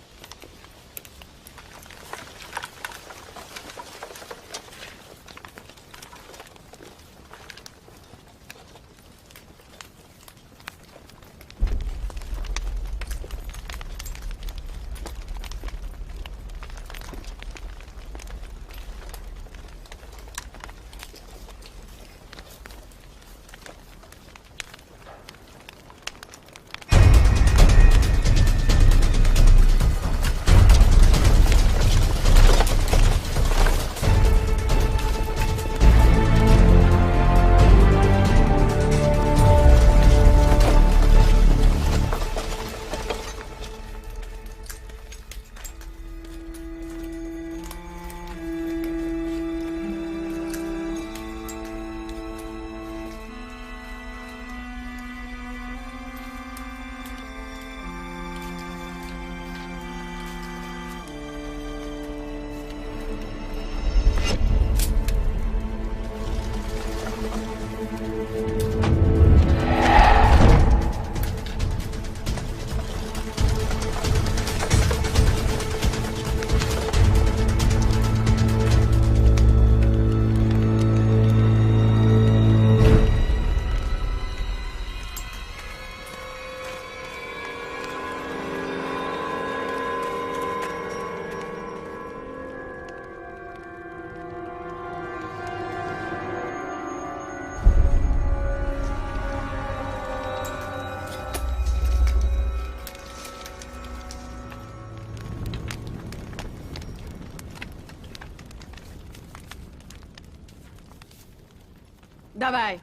Давай.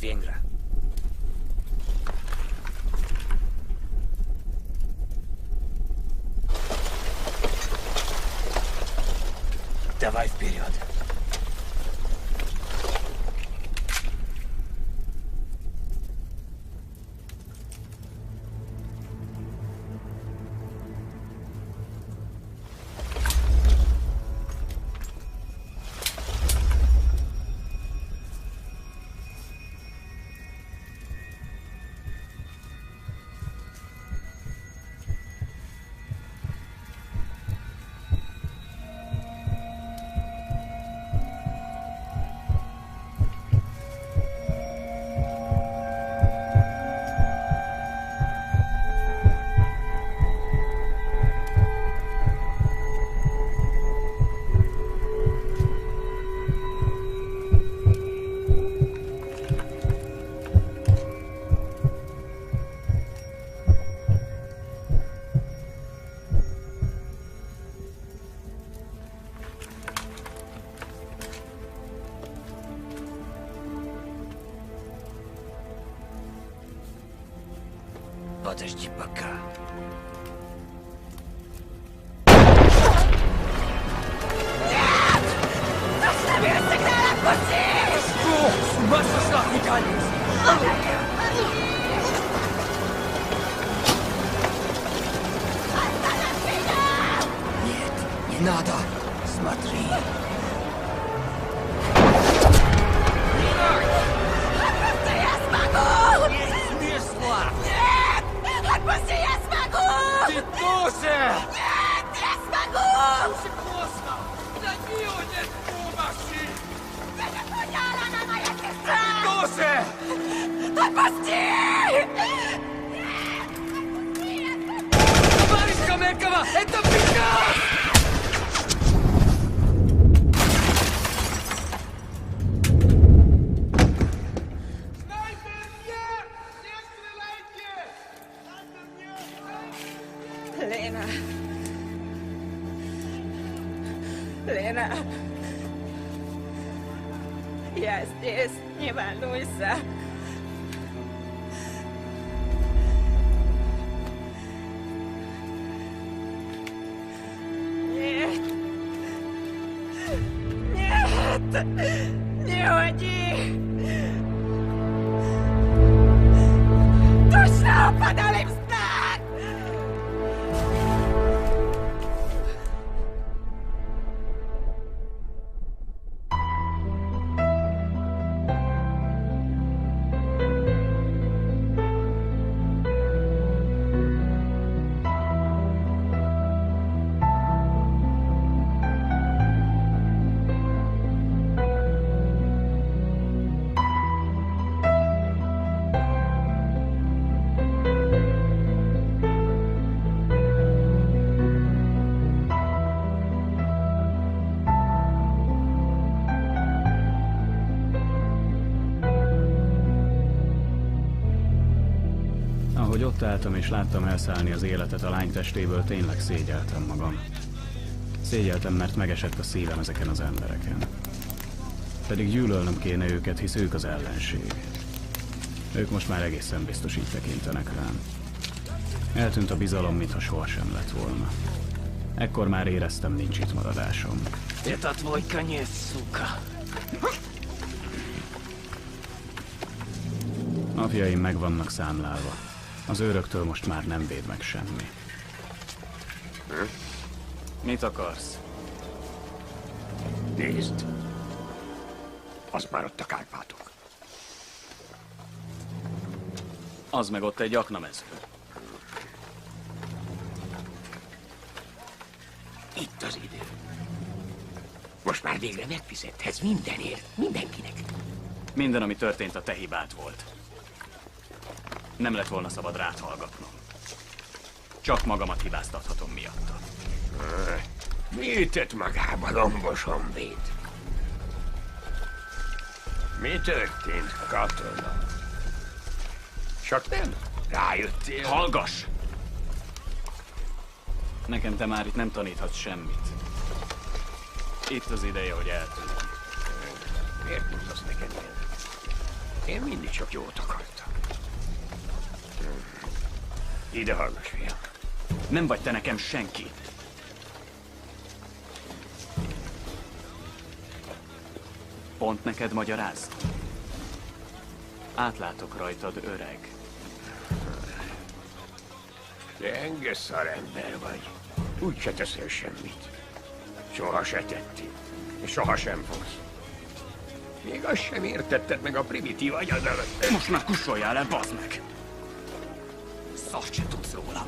Венгра. Давай вперед. Подожди пока. Останови сигнал, отпусти! Что? С ума сошла, Виталий? Нет, не надо. Смотри. Отпусти, я смогу! Нет смысла! Нет! Отпусти, я смогу! Ты тоже! Нет, я смогу! Уже поздно! Для нее нет помощи! Это Куняла, она моя сестра! Ты тоже! Отпусти! Товарищ Камекова, это приказ! Лена. Лена. Я здесь, не волнуйся. Нет. Нет. Не уйди. Точно подали в знак. Ahogy ott álltam és láttam elszállni az életet a lány testéből, tényleg szégyeltem magam. Szégyeltem, mert megesett a szívem ezeken az embereken. Pedig gyűlölnöm kéne őket, hisz ők az ellenség. Ők most már egészen biztos így tekintenek rám. Eltűnt a bizalom, mintha sohasem lett volna. Ekkor már éreztem, nincs itt maradásom. Это твой конец, сука. Napjaim meg vannak számlálva. Az őröktől most már nem véd meg semmi. Mit akarsz? Nézd! Az már ott a Kárpátok. Az meg ott egy aknamező. Itt az idő. Most már végre megfizethetsz mindenért, mindenkinek. Minden, ami történt, a te hibád volt. Nem lett volna szabad rád hallgatnom. Csak magamat hibáztathatom miatta. Mi ütött magába lombos honvéd? Mi történt, katona? Csak nem rájöttél? Hallgass! Nekem te már itt nem taníthatsz semmit. Itt az ideje, hogy eltűnjünk. Miért mondasz nekem ilyen? Én mindig csak jót akartam. Ide hallgass, fiam. Nem vagy te nekem senki. Pont neked magyarázni? Átlátok rajtad, öreg. Gyenge szarember vagy. Úgy se teszel semmit. Soha se tettél. És soha sem fogsz. Még azt sem értetted meg a primitív agyadat. Most már kussoljál el, bazd meg! Szart se tudsz rólam.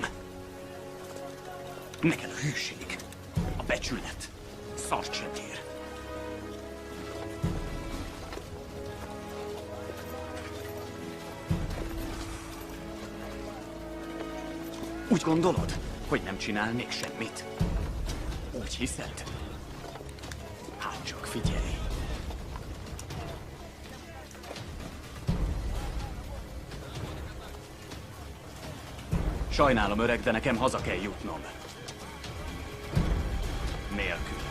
Neked a hűség, a becsület, szart sem ér. Úgy gondolod, hogy nem csinál még semmit? Úgy hiszed? Hát csak figyelj! Sajnálom, öreg, de nekem haza kell jutnom. Nélküled.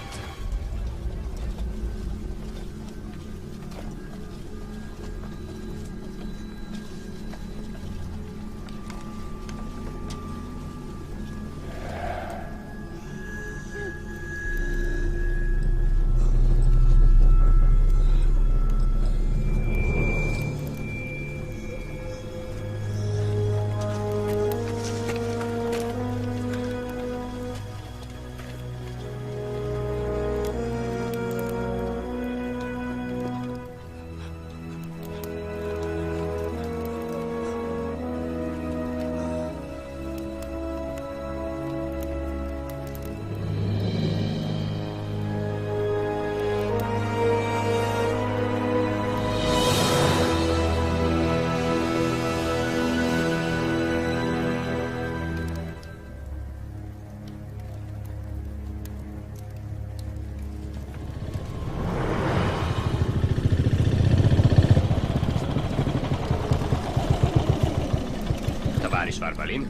Шварбалин?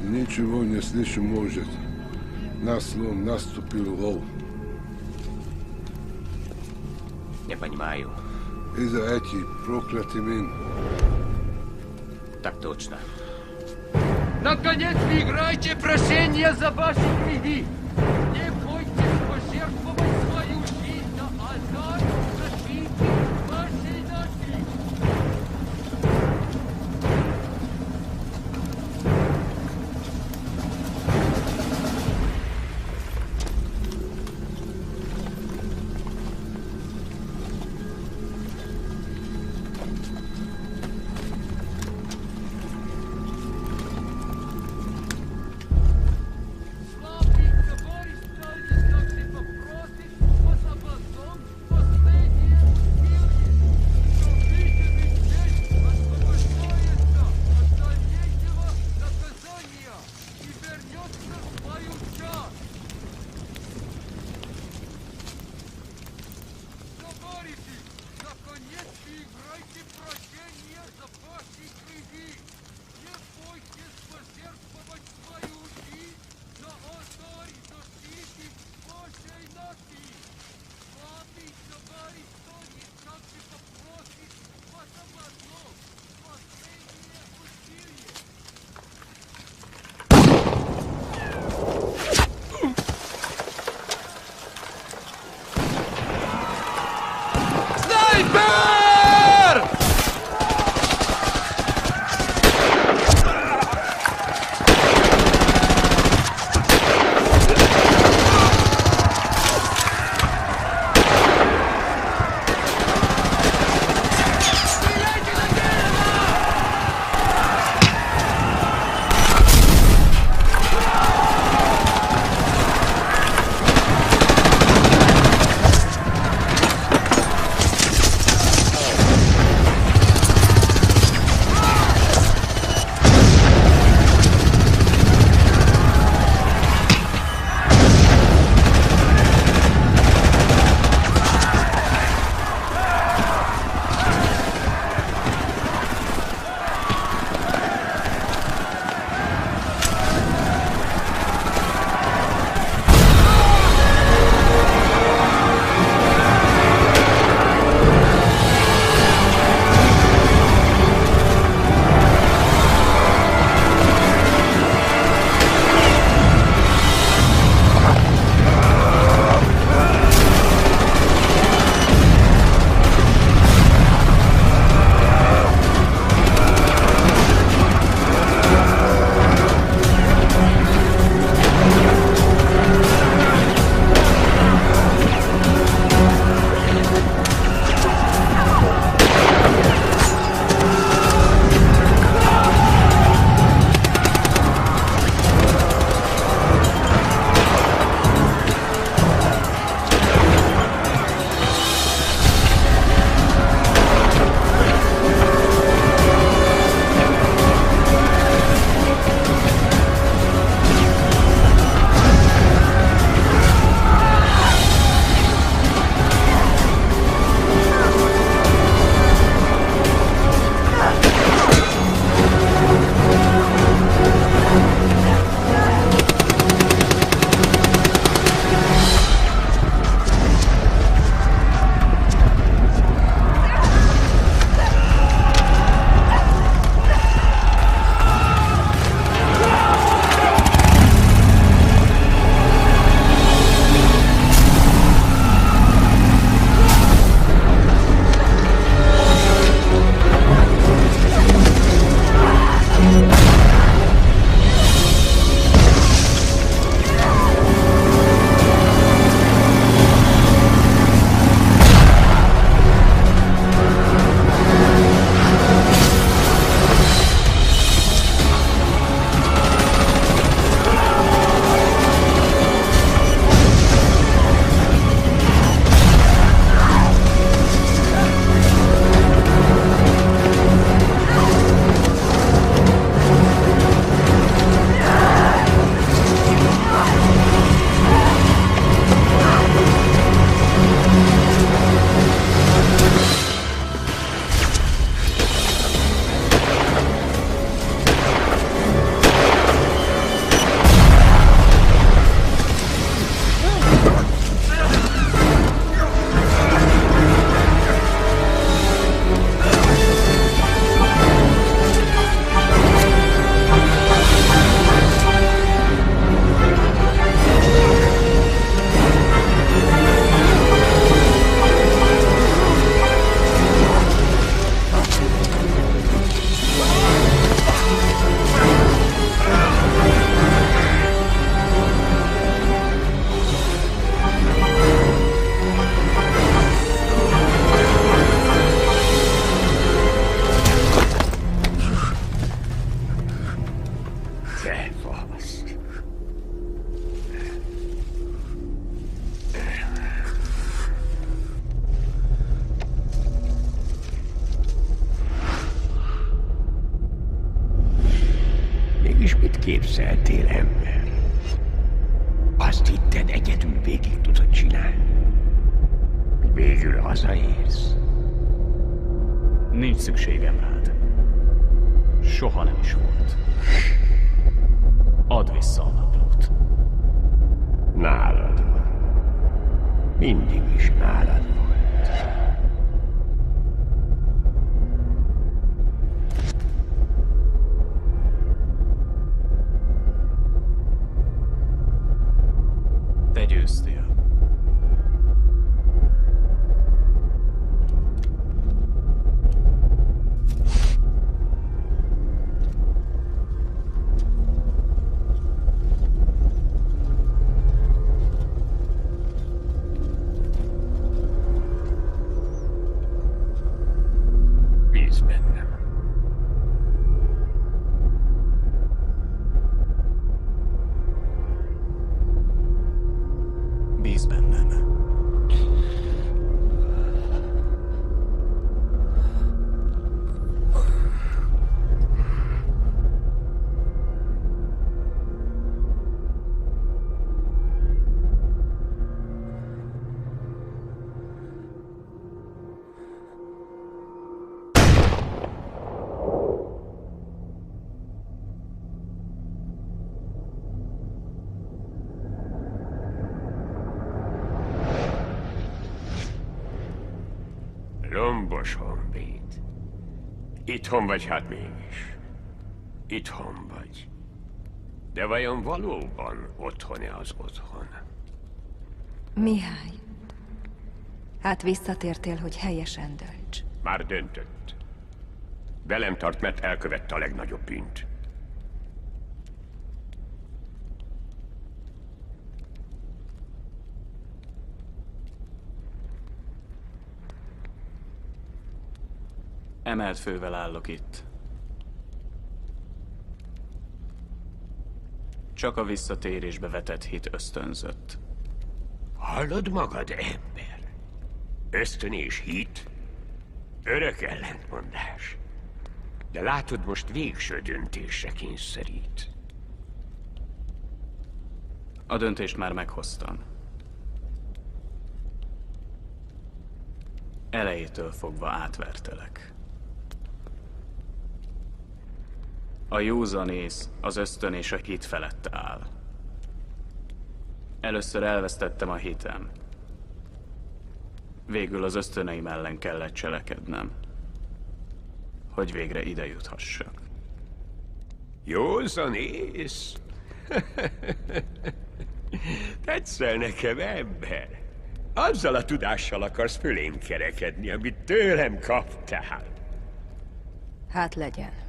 Ничего не слышу, может. На слон наступил лов. Не понимаю. Из-за этих проклятых мин. Так точно. Наконец вы играете прощения за ваши грехи. Не бойтесь пожертвовать свою жизнь на алтарь защиты вашей нации. válasz. Mégis mit képzeltél, ember? Azt hitted, egyedül végig tudod csinálni? Végül hazaérsz. Nincs szükségem rád. Soha nem is volt. Add vissza a naplót. Nálad van. Mindig is nálad volt. Te győztél. Bízz bennem. Bízz bennem. Lombos honvéd. Itthon vagy hát mégis. Itthon vagy. De vajon valóban otthon-e az otthon? Mihály, hát visszatértél, hogy helyesen dönts. Már döntött. Velem tart, mert elkövette a legnagyobb bűnt. Emelt fővel állok itt. Csak a visszatérésbe vetett hit ösztönzött. Hallod magad, ember? Ösztön és hit? Örök ellentmondás. De látod, most végső döntésre kényszerít. A döntést már meghoztam. Elejétől fogva átvertelek. A józanész, az ösztön és a hit felett áll. Először elvesztettem a hitem. Végül az ösztöneim ellen kellett cselekednem, hogy végre ide juthassak. Józanész? Tetszel nekem, ember? Azzal a tudással akarsz fölém kerekedni, amit tőlem kaptál. Hát legyen.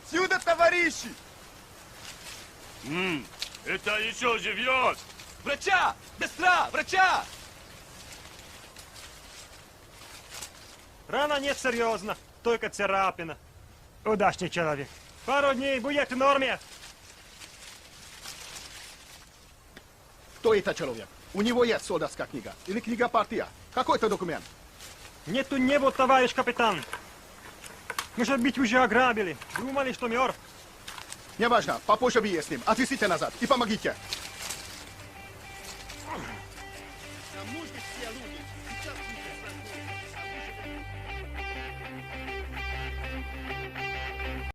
Сюда, товарищи! Это еще живет! Врача! Быстро! Врача! Рана не серьезна, только царапина. Удачный человек. Пару дней будет в норме. Кто это человек? У него есть солдатская книга. Или книга партия. Какой это документ? Нету небу, товарищ капитан. Может быть, уже ограбили. Думали, что мертв. Неважно, попозже выясним. Отвезите назад и помогите. Там нужны все люди.